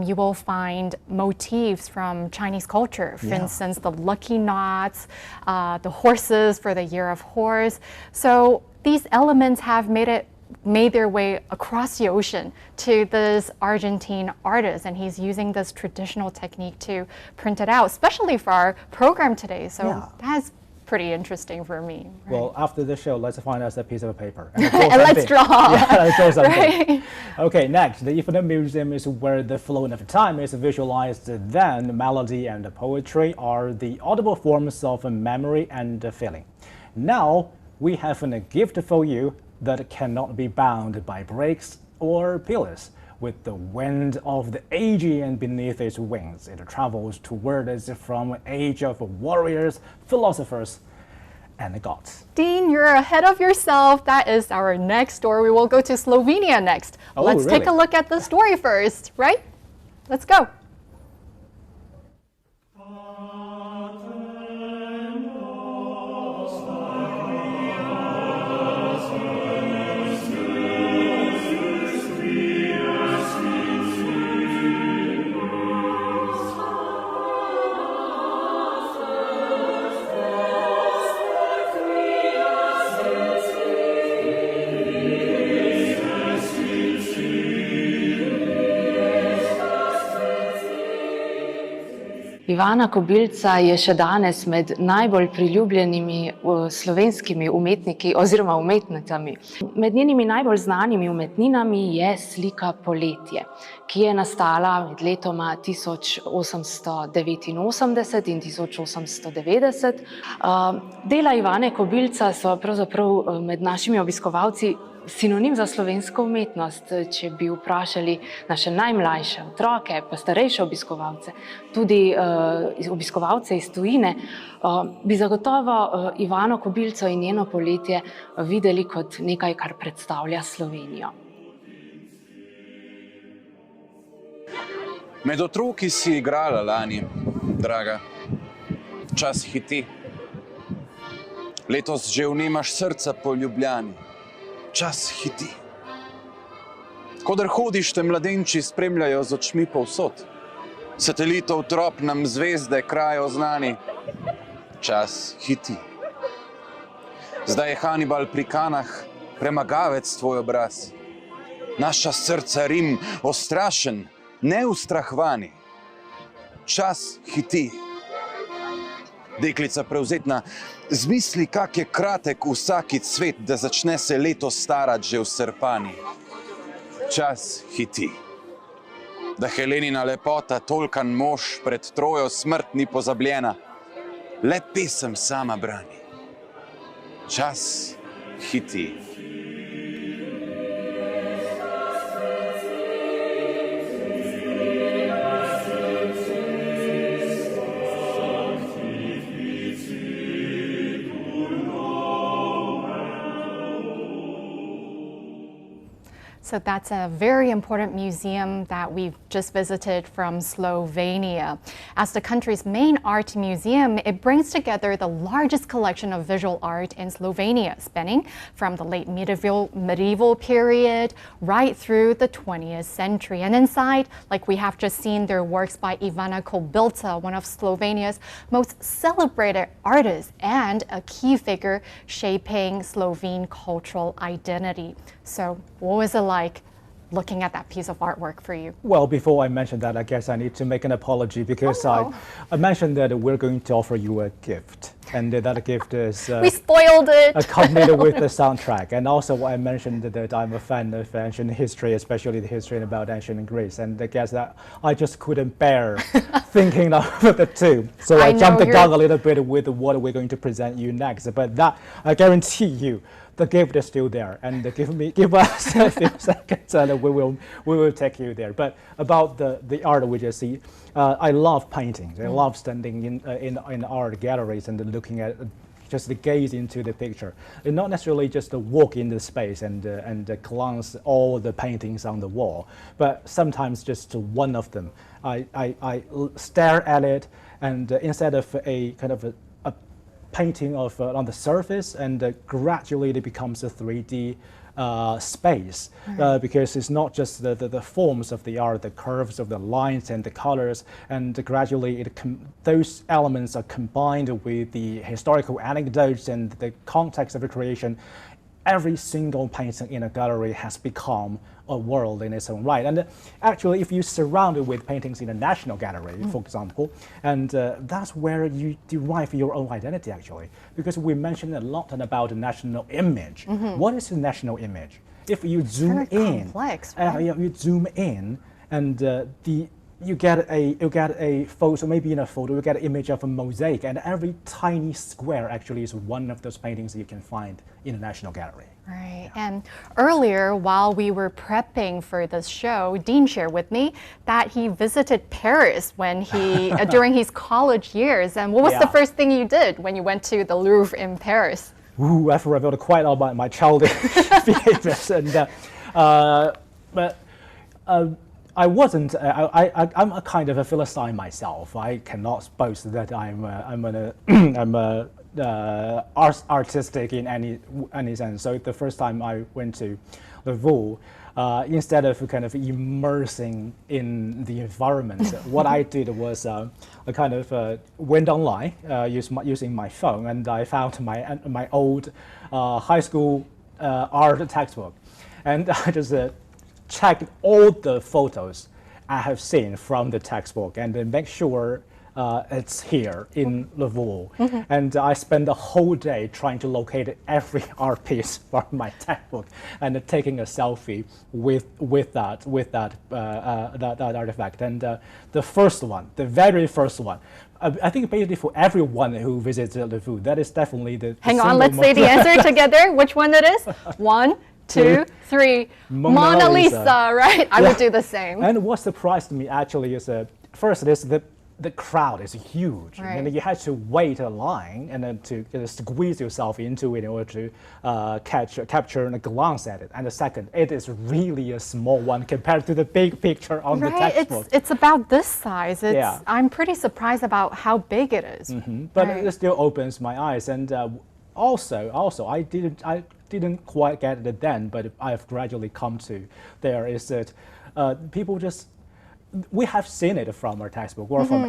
you will find motifs from Chinese culture. For instance, the lucky knots, the horses for the year of horse. So these elements have made their way across the ocean to this Argentine artist, and he's using this traditional technique to print it out, especially for our program today. So that's pretty interesting for me. Right? Well, after the show, let's find us a piece of paper. And let's draw. Yeah, let's draw something. Right. Okay, next, the Infinite Museum is where the flow of time is visualized. Then melody and poetry are the audible forms of memory and feeling. Now, we have a gift for you that cannot be bound by bricks or pillars. With the wind of the Aegean beneath its wings, it travels toward us from an age of warriors, philosophers, and gods. Dean, you're ahead of yourself. That is our next story. We will go to Slovenia next. Oh, Let's really? take a look at the story first, right? Let's go. Ivana Kobilca je še danes med najbolj priljubljenimi slovenskimi umetniki oziroma umetnicami. Med njenimi najbolj znanimi umetninami je slika Poletje, ki je nastala med letoma 1889 in 1890. Dela Ivane Kobilca so pravzaprav med našimi obiskovalci sinonim za slovensko umetnost. Če bi vprašali naše najmlajše otroke, pa starejše obiskovalce, tudi obiskovalce iz tujine, bi zagotovo Ivano Kobilco in njeno Poletje videli kot nekaj, kar predstavlja Slovenijo. Med otroki si igrala lani, draga. Čas hiti. Letos že vnemaš srca po Ljubljani. Čas hiti. Kodar hodiš, te mladenči spremljajo z očmi povsod. Satelitov trop nam zvezde krajo znani. Čas hiti. Zdaj je Hannibal pri Kanah, premagavec tvoj obraz. Naša srca Rim, ostrašen, neustrahvani. Čas hiti. Deklica prevzetna, zmisli, kak je kratek vsaki cvet, da začne se leto starati že v Srpani. Čas hiti. Da Helenina lepota, tolkan mož, pred Trojo smrt ni pozabljena. Le pesem sama brani. Čas hiti. So that's a very important museum that we've just visited from Slovenia. As the country's main art museum, it brings together the largest collection of visual art in Slovenia, spanning from the late medieval period right through the 20th century. And inside, like we have just seen, there are works by Ivana Kobilca, one of Slovenia's most celebrated artists and a key figure shaping Slovene cultural identity. So what was it like looking at that piece of artwork for you? Well, before I mention that, I guess I need to make an apology because I mentioned that we're going to offer you a gift. And that gift is we spoiled it. Accompanied with the soundtrack. And also I mentioned that I'm a fan of ancient history, especially the history about ancient Greece. And I guess that I just couldn't bear thinking of the two. So I jumped the gun a little bit with what we're going to present you next. But that, I guarantee you, the gift is still there, and give us a few seconds, and we will take you there. But about the art we just see, I love paintings. I love standing in art galleries and looking at, just gaze into the picture, and not necessarily just walk in the space and glance all the paintings on the wall, but sometimes just one of them. I stare at it, and instead of a kind of a painting of on the surface, and gradually it becomes a 3D space, because it's not just the forms of the art, the curves of the lines and the colors, and gradually those elements are combined with the historical anecdotes and the context of the creation. Every single painting in a gallery has become a world in its own right. And actually, if you surround it with paintings in a national gallery, for example, and that's where you derive your own identity, actually, because we mentioned a lot about the national image. What is the national image? If you zoom in, complex, right? You zoom in, and the you get a photo, maybe in a photo, you get an image of a mosaic, and every tiny square actually is one of those paintings you can find in the National Gallery. Right. And earlier, while we were prepping for this show, Dean shared with me that he visited Paris when he during his college years. And what was the first thing you did when you went to the Louvre in Paris? Ooh, I've revealed quite a lot about my childhood behaviors, and but. I wasn't. I'm a kind of a Philistine myself. I cannot boast that I'm artistic in any sense. So the first time I went to the Louvre, instead of kind of immersing in the environment, what I did was I kind of went online using my phone, and I found my old high school art textbook, and I just checked all the photos I have seen from the textbook and then make sure it's here in Louvre. And I spent the whole day trying to locate every art piece from my textbook and taking a selfie with that artifact. And the first one, the very first one, I think basically for everyone who visits Louvre, that is definitely the Hang on, let's say the answer together. Which one it is? 1, 2, 3. Mona Lisa, right? I would do the same. And what surprised me actually is first is the crowd is huge. Right. And you had to wait a line and then to squeeze yourself into it in order to capture a glance at it. And the second, it is really a small one compared to the big picture on the textbook. It's about this size. I'm pretty surprised about how big it is. But it still opens my eyes. And also, I didn't quite get it then, but I've gradually come to there is that people just, we have seen it from our textbook or from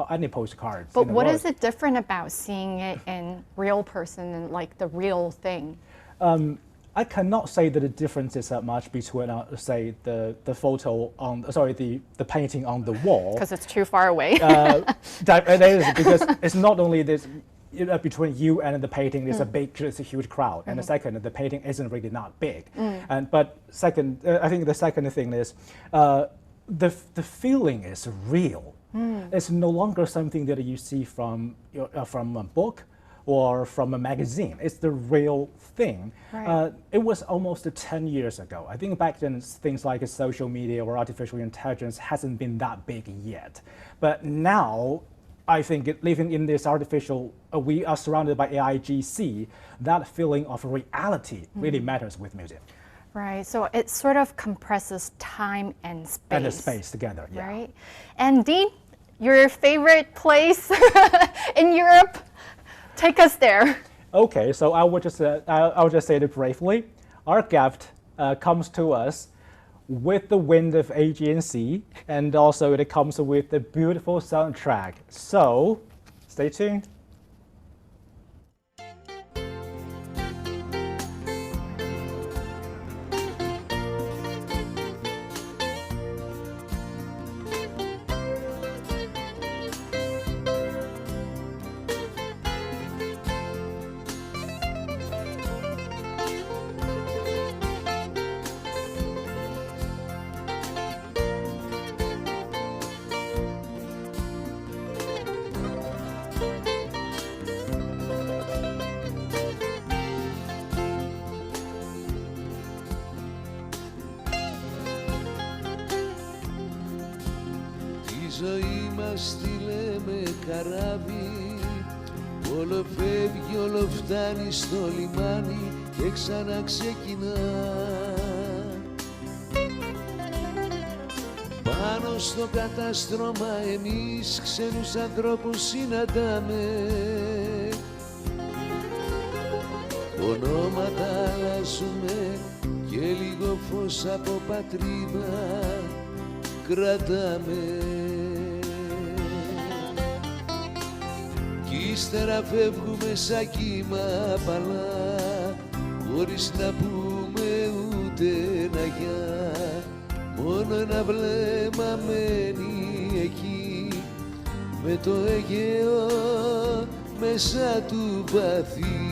any postcards. But what is it different about seeing it in real person and like the real thing? I cannot say that the difference is that much between, say, the photo on, the painting on the wall. Because it's too far away. It is, because it's not only this. Between you and the painting, there's a huge crowd, and the second, the painting isn't really not big. But second, I think the second thing is the feeling is real. It's no longer something that you see from a book or from a magazine. It's the real thing. Right. It was almost 10 years ago. I think back then things like social media or artificial intelligence hasn't been that big yet. But now, I think living in this artificial, we are surrounded by AIGC, that feeling of reality really matters with music. Right, so it sort of compresses time and space. And the space together, yeah. Right? And Dean, your favorite place in Europe? Take us there. Okay, so I'll just say it briefly. Our gift comes to us with the wind of Aegean Sea, and also it comes with a beautiful soundtrack. So, stay tuned. ζωή μας στείλε με καράβι, όλο φεύγει, όλο φτάνει στο λιμάνι και ξαναξεκινά. Πάνω στο κατάστρωμα εμείς ξένους ανθρώπους συναντάμε, ονόματα αλλάζουμε και λίγο φως από πατρίδα κρατάμε. Κι ύστερα φεύγουμε σαν κύμα απαλά, χωρίς να πούμε ούτε ένα γεια, μόνο ένα βλέμμα μένει εκεί, με το Αιγαίο μέσα του βαθύ.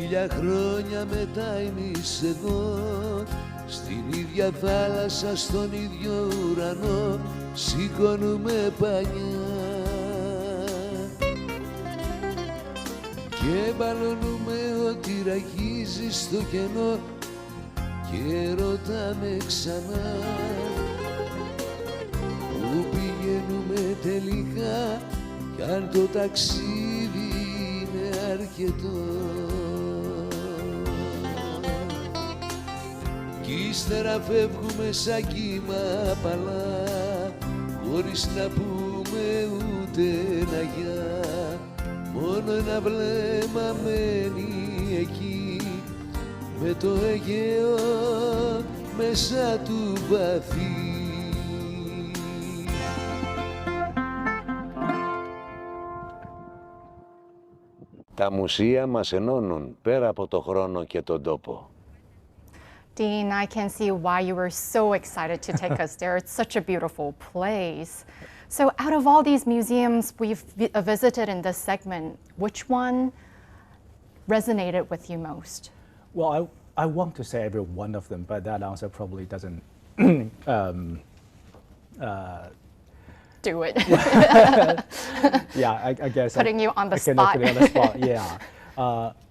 1000 χρόνια μετά εμείς εδώ, στην ίδια θάλασσα, στον ίδιο ουρανό, σηκώνουμε πανιά και μπαλώνουμε ό,τι ραγίζει στο κενό και ρωτάμε ξανά πού πηγαίνουμε τελικά κι αν το ταξίδι είναι αρκετό. Κι ύστερα φεύγουμε σαν κύμα απαλά, χωρίς να πούμε ούτε ένα γεια, μόνο ένα βλέμμα μένει εκεί, με το Αιγαίο μέσα του βαθύ. Τα μουσεία μας ενώνουν πέρα από το χρόνο και τον τόπο. Dean, I can see why you were so excited to take us there. It's such a beautiful place. So out of all these museums we've visited in this segment, which one resonated with you most? Well, I want to say every one of them, but that answer probably doesn't do it. Yeah, I guess. Putting you on the I spot. Put you on the spot, yeah.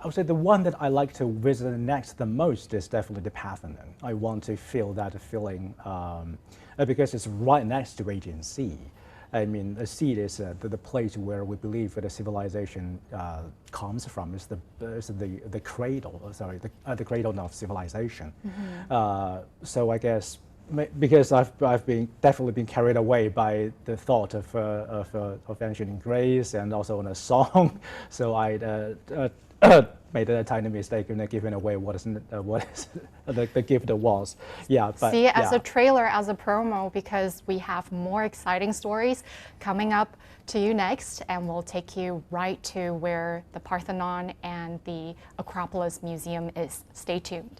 I would say the one that I like to visit next the most is definitely the Parthenon. I want to feel that feeling because it's right next to Aegean Sea. I mean, the sea is the place where we believe that a civilization comes from. It's the cradle. Sorry, the cradle of civilization. Mm-hmm. So I guess because I've definitely been carried away by the thought of ancient Greece and also in a song. So I made a tiny mistake in giving away what the gift was. Yeah, but see it as a trailer, as a promo, because we have more exciting stories coming up to you next, and we'll take you right to where the Parthenon and the Acropolis Museum is. Stay tuned.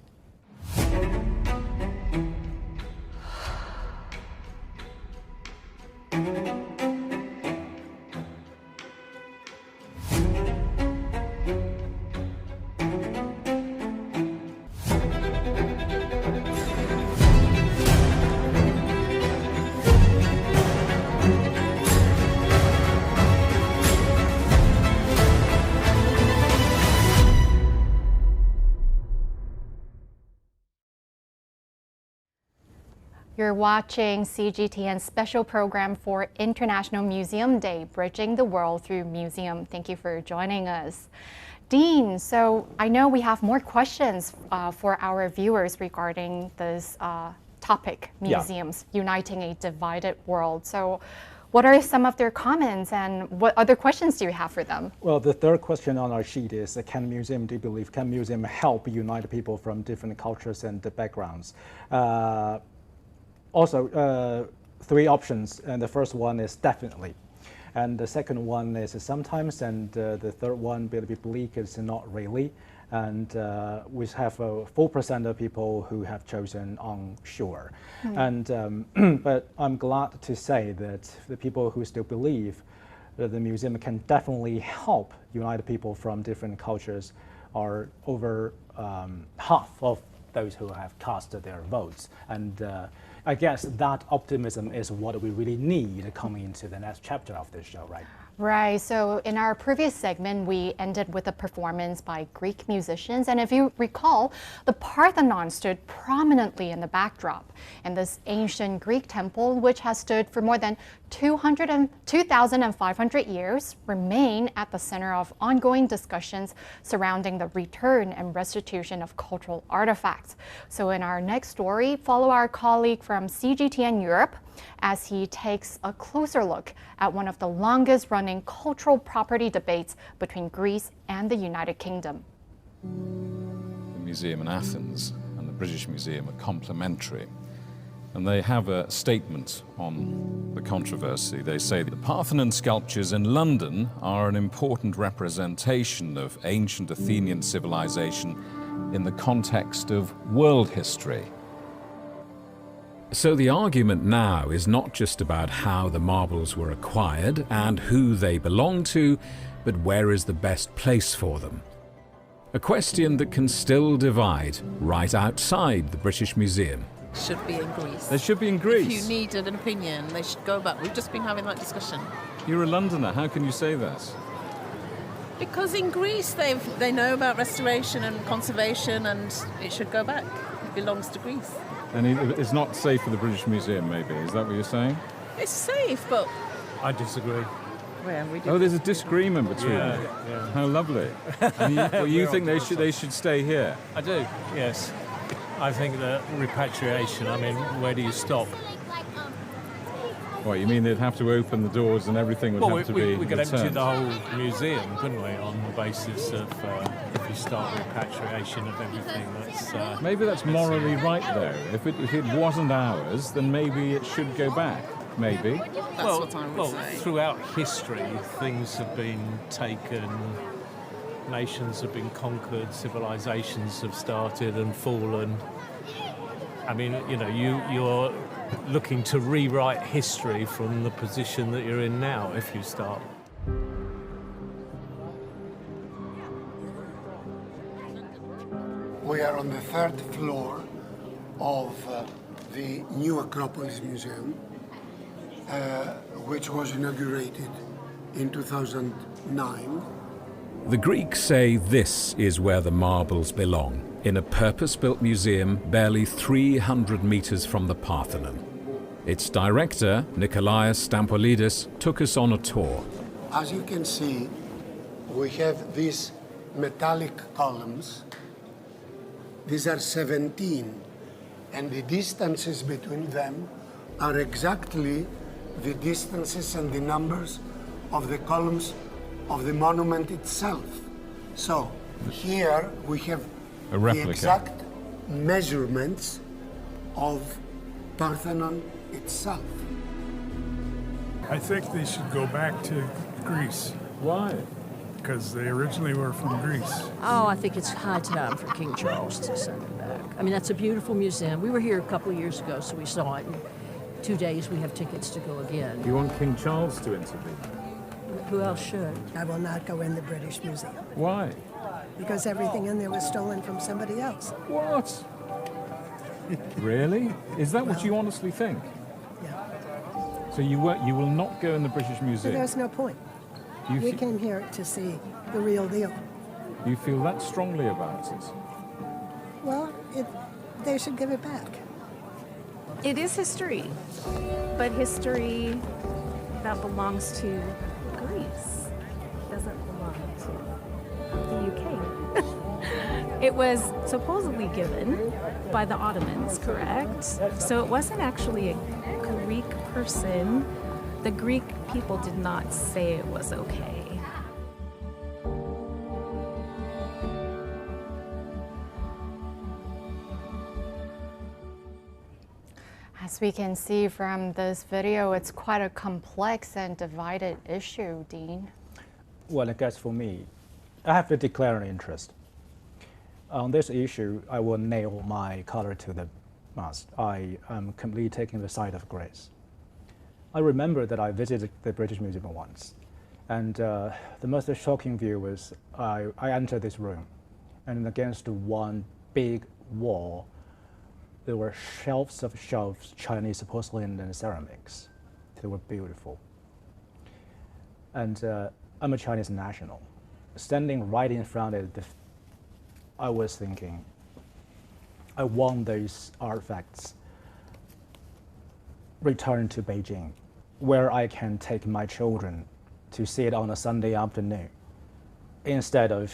You're watching CGTN's special program for International Museum Day, Bridging the World Through Museum. Thank you for joining us. Dean, so I know we have more questions for our viewers regarding this topic, museums, uniting a divided world. So what are some of their comments and what other questions do you have for them? Well, the third question on our sheet is, do you believe, can museum help unite people from different cultures and backgrounds? Also, three options, and the first one is definitely. And the second one is sometimes, and the third one, a bit bleak, is not really. And we have 4% of people who have chosen onshore. And, but I'm glad to say that the people who still believe that the museum can definitely help unite people from different cultures are over half of those who have cast their votes. And I guess that optimism is what we really need coming into the next chapter of this show, right? Right, so in our previous segment, we ended with a performance by Greek musicians. And if you recall, the Parthenon stood prominently in the backdrop. And this ancient Greek temple, which has stood for more than 2,500 years, remain at the center of ongoing discussions surrounding the return and restitution of cultural artifacts. So in our next story, follow our colleague from CGTN Europe as he takes a closer look at one of the longest-running cultural property debates between Greece and the United Kingdom. The museum in Athens and the British Museum are complementary, and they have a statement on the controversy. They say the Parthenon sculptures in London are an important representation of ancient Athenian civilization in the context of world history. So the argument now is not just about how the marbles were acquired and who they belong to, but where is the best place for them. A question that can still divide right outside the British Museum. Should be in Greece. They should be in Greece? If you needed an opinion, they should go back. We've just been having that discussion. You're a Londoner, how can you say that? Because in Greece they know about restoration and conservation, and it should go back. It belongs to Greece. And it's not safe for the British Museum, maybe, is that what you're saying? It's safe, but... I disagree. Well, we do. Oh, there's a disagreement between you. Yeah. How lovely. And you think they should stay here? I do, yes. I think that repatriation, I mean, where do you stop? What, you mean they'd have to open the doors and everything would have to be we could empty returned? the whole museum, couldn't we, on the basis of if you start repatriation of everything that's... Maybe that's morally right, though. If it wasn't ours, then maybe it should go back. Maybe. That's what I would say. Throughout history, things have been taken, nations have been conquered, civilizations have started and fallen. I mean, you know, you're looking to rewrite history from the position that you're in now if you start. We are on the third floor of the new Acropolis Museum, which was inaugurated in 2009. The Greeks say this is where the marbles belong, in a purpose-built museum barely 300 meters from the Parthenon. Its director, Nikolaos Stampolidis, took us on a tour. As you can see, we have these metallic columns. These are 17, and the distances between them are exactly the distances and the numbers of the columns of the monument itself. So here we have the exact measurements of Parthenon itself. I think they should go back to Greece. Why? Because they originally were from Greece. Oh, I think it's high time for King Charles to send it back. I mean, that's a beautiful museum. We were here a couple of years ago, so we saw it. In 2 days, we have tickets to go again. You want King Charles to intervene? Who else should? I will not go in the British Museum. Why? Because everything in there was stolen from somebody else. What? Really? Is that what you honestly think? Yeah. So you will not go in the British So Museum? there's no point. We came here to see the real deal. You feel that strongly about it? Well, they should give it back. It is history, but history that belongs to Greece doesn't belong to the UK. It was supposedly given by the Ottomans, correct? So it wasn't actually a Greek person. The Greek people did not say it was okay. As we can see from this video, it's quite a complex and divided issue, Dean. Well, I guess for me, I have to declare an interest. On this issue, I will nail my color to the mast. I am completely taking the side of Greece. I remember that I visited the British Museum once, and the most shocking view was I entered this room, and against one big wall, there were shelves of Chinese porcelain and ceramics. They were beautiful. And I'm a Chinese national. Standing right in front of it, I was thinking, I want those artifacts returned to Beijing, where I can take my children to see it on a Sunday afternoon, instead of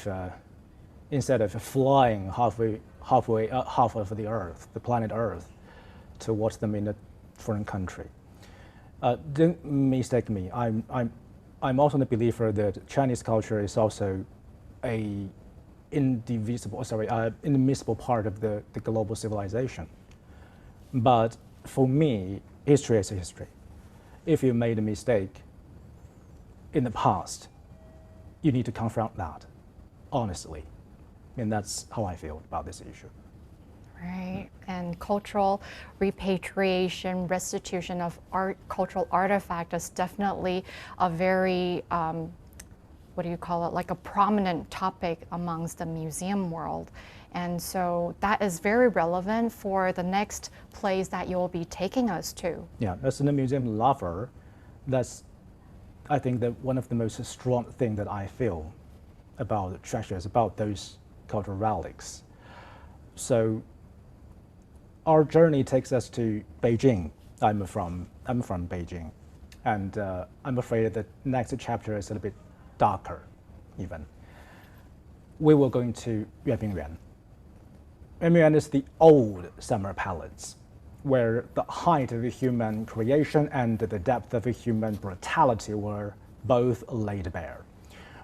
flying half of the Earth, the planet Earth, to watch them in a foreign country. Don't mistake me. I'm also a believer that Chinese culture is also a indivisible part of the global civilization. But for me, history is history. If you made a mistake in the past, you need to confront that, honestly. And that's how I feel about this issue. Right, and cultural repatriation, restitution of cultural artifact is definitely a very what do you call it, like a prominent topic amongst the museum world. And so that is very relevant for the next place that you'll be taking us to. Yeah, as a museum lover, that's, I think, that one of the most strong things that I feel about treasures, about those cultural relics. So our journey takes us to Beijing. I'm from Beijing, and I'm afraid the next chapter is a little bit darker, even. We were going to Yuanmingyuan. Yuanmingyuan is the old summer palace, where the height of human creation and the depth of human brutality were both laid bare.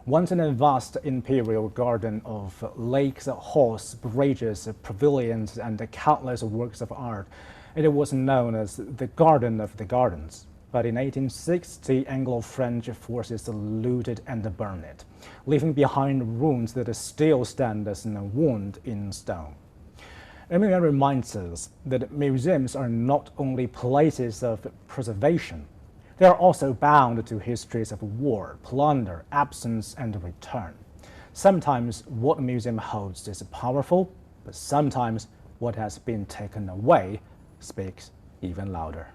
Once in a vast imperial garden of lakes, halls, bridges, pavilions, and countless works of art, it was known as the Garden of the Gardens. But in 1860, Anglo-French forces looted and burned it, leaving behind ruins that still stand as a wound in stone. Yuanmingyuan reminds us that museums are not only places of preservation, they are also bound to histories of war, plunder, absence, and return. Sometimes what a museum holds is powerful, but sometimes what has been taken away speaks even louder.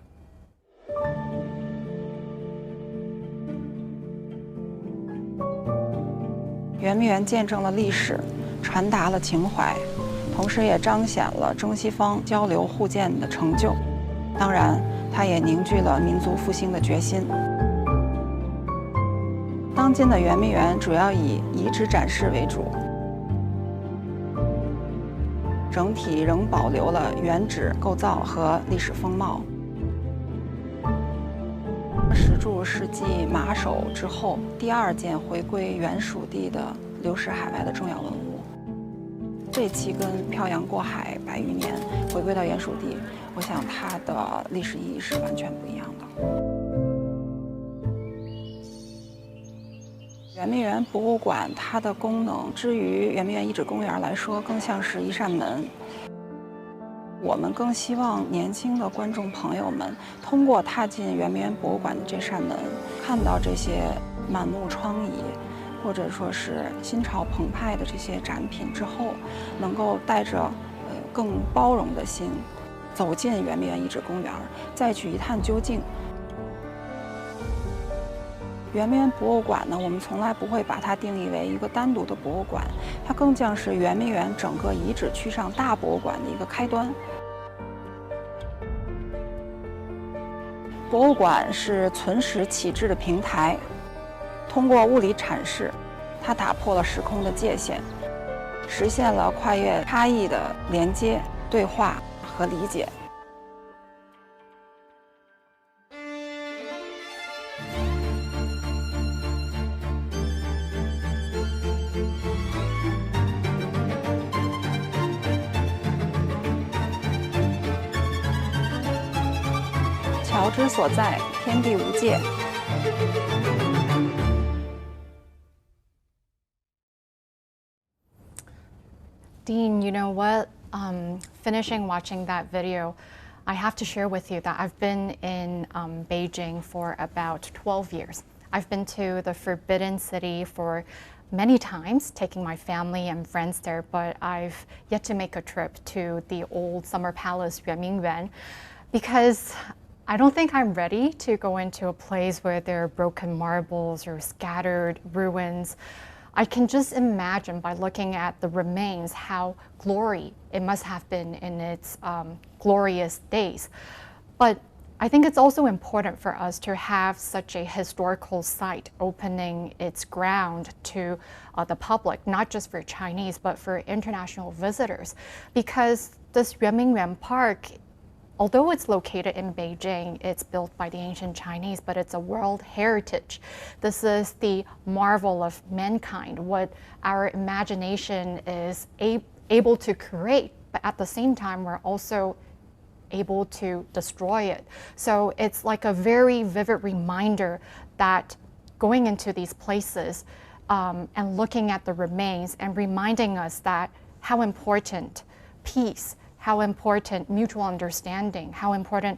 圆明园见证了历史，传达了情怀，同时也彰显了中西方交流互鉴的成就。当然，它也凝聚了民族复兴的决心。当今的圆明园主要以遗址展示为主，整体仍保留了原址构造和历史风貌。石柱是继马首之后第2件回归原属地的流失海外的重要文物。这期跟漂洋过海100余年回归到原属地，我想它的历史意义是完全不一样的。圆明园博物馆它的功能，之于圆明园遗址公园来说，更像是一扇门。我们更希望年轻的观众朋友们通过踏进圆明园博物馆的这扇门，看到这些满目疮痍，或者说是心潮澎湃的这些展品之后，能够带着更包容的心走进圆明园遗址公园，再去一探究竟。圆明园博物馆呢，我们从来不会把它定义为一个单独的博物馆，它更像是圆明园整个遗址区上大博物馆的一个开端。博物馆是存实启智的平台，通过物理阐释，它打破了时空的界限，实现了跨越差异的连接、对话和理解。桥之所在，天地无界。Dean, you know what? Finishing watching that video, I have to share with you that I've been in Beijing for about 12 years. I've been to the Forbidden City for many times, taking my family and friends there, but I've yet to make a trip to the old summer palace, Yuanmingyuan, because I don't think I'm ready to go into a place where there are broken marbles or scattered ruins. I can just imagine by looking at the remains how glory it must have been in its glorious days. But I think it's also important for us to have such a historical site opening its ground to the public, not just for Chinese, but for international visitors. Because this Yuanmingyuan Park, although it's located in Beijing, it's built by the ancient Chinese, but it's a world heritage. This is the marvel of mankind, what our imagination is able to create, but at the same time, we're also able to destroy it. So it's like a very vivid reminder that going into these places and looking at the remains and reminding us that how important peace, how important mutual understanding, how important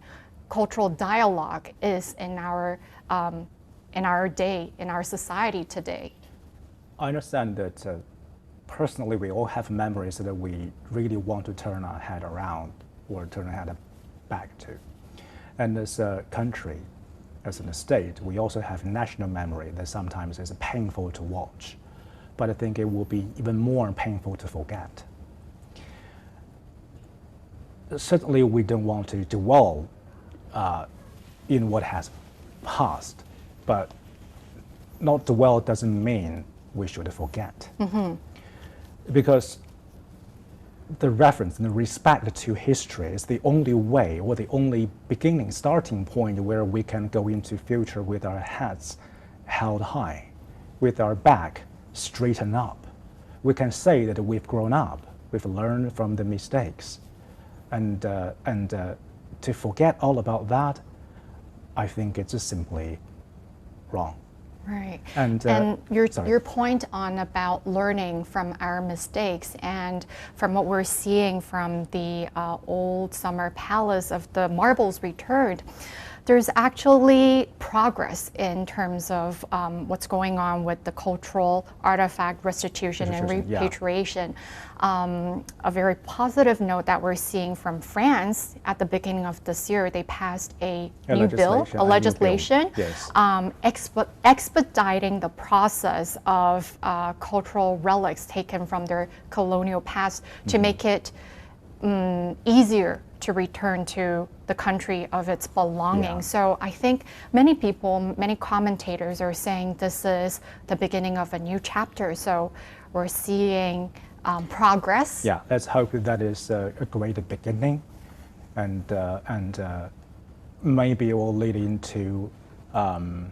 cultural dialogue is in our day, in our society today. I understand that personally we all have memories that we really want to turn our head around or turn our head back to. And as a country, as a state, we also have national memory that sometimes is painful to watch. But I think it will be even more painful to forget. Certainly we don't want to dwell in what has passed, but not dwell doesn't mean we should forget. Because the reference and the respect to history is the only way or the only beginning, starting point where we can go into future with our heads held high, with our back straightened up. We can say that we've grown up, we've learned from the mistakes. And to forget all about that, I think it's just simply wrong. Right. And your point on about learning from our mistakes and from what we're seeing from the old summer palace of the marbles returned, there's actually progress in terms of what's going on with the cultural artifact restitution and repatriation. A very positive note that we're seeing from France at the beginning of this year, they passed a new bill, a legislation, expediting the process of cultural relics taken from their colonial past to make it easier to return to the country of its belonging. So I think many people, many commentators are saying this is the beginning of a new chapter. So we're seeing progress. Yeah, let's hope that is a great beginning, and maybe it will lead into kind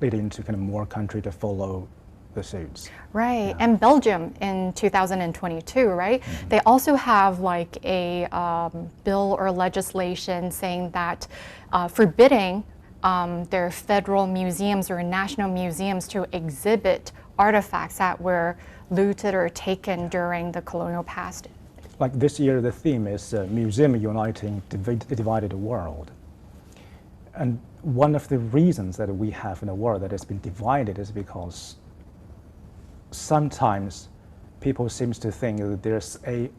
of more country to follow the suits. Right, and Belgium in 2022, right? They also have like a bill or legislation saying that forbidding their federal museums or national museums to exhibit artifacts that were looted or taken during the colonial past. Like this year, the theme is Museum Uniting Divided World. And one of the reasons that we have in a world that has been divided is because sometimes people seem to think that there's I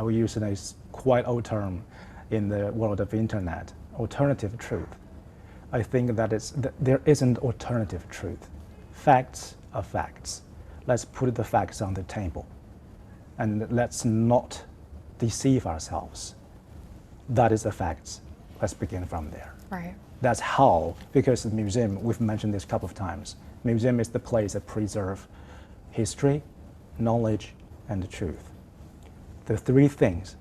will use a quite old term in the world of internet, alternative truth. I think that there isn't alternative truth. Facts are facts. Let's put the facts on the table. And let's not deceive ourselves. That is the facts. Let's begin from there. Right. That's how, because the museum, we've mentioned this a couple of times, museum is the place that preserves history, knowledge, and the truth. The three things,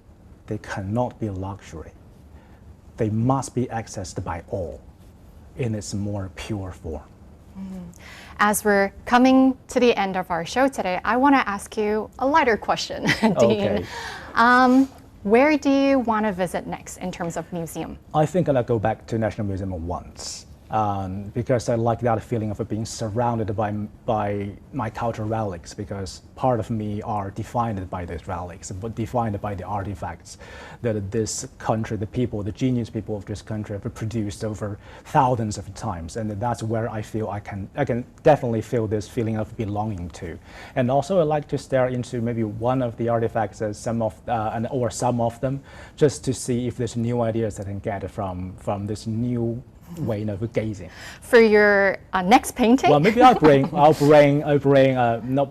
they cannot be luxury. They must be accessed by all in its more pure form. As we're coming to the end of our show today, I want to ask you a lighter question, Dean. Okay. Where do you want to visit next in terms of museum? I think I'll go back to National Museum once. Because I like that feeling of being surrounded by my cultural relics, because part of me are defined by these relics, but defined by the artifacts that this country, the people, the genius people of this country have produced over thousands of times. And that's where I feel I can definitely feel this feeling of belonging to. And also I like to stare into maybe one of the artifacts, or some of them, just to see if there's new ideas that I can get from this new way of gazing. For your next painting? Well, maybe I'll bring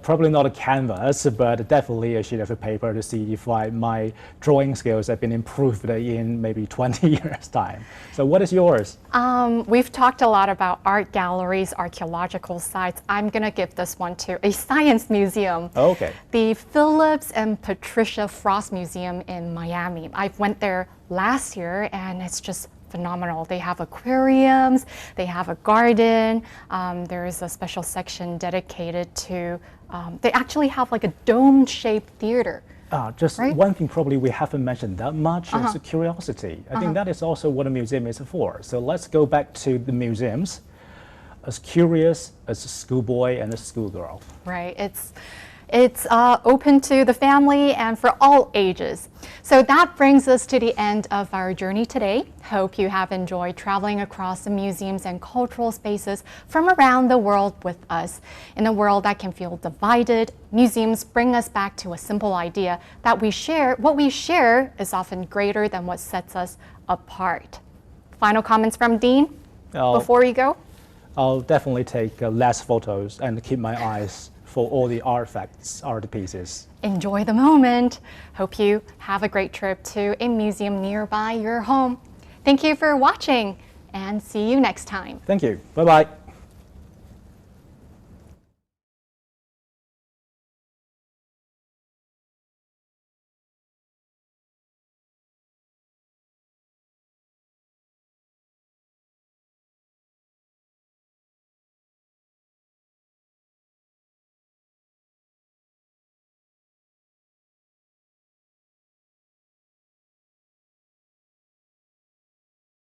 probably not a canvas, but definitely a sheet of paper to see if my drawing skills have been improved in maybe 20 years' time. So what is yours? We've talked a lot about art galleries, archaeological sites. I'm going to give this one to a science museum. Okay. The Phillips and Patricia Frost Museum in Miami. I went there last year and it's just phenomenal. They have aquariums, they have a garden, there is a special section dedicated to, they actually have like a dome-shaped theater. One thing probably we haven't mentioned that much is curiosity. I think that is also what a museum is for. So let's go back to the museums, as curious as a schoolboy and a schoolgirl. Right, It's open to the family and for all ages. So that brings us to the end of our journey today. Hope you have enjoyed traveling across the museums and cultural spaces from around the world with us. In a world that can feel divided, museums bring us back to a simple idea that what we share is often greater than what sets us apart. Final comments from Dean before you go? I'll definitely take less photos and keep my eyes for all the artifacts, art pieces. Enjoy the moment. Hope you have a great trip to a museum nearby your home. Thank you for watching and see you next time. Thank you. Bye-bye.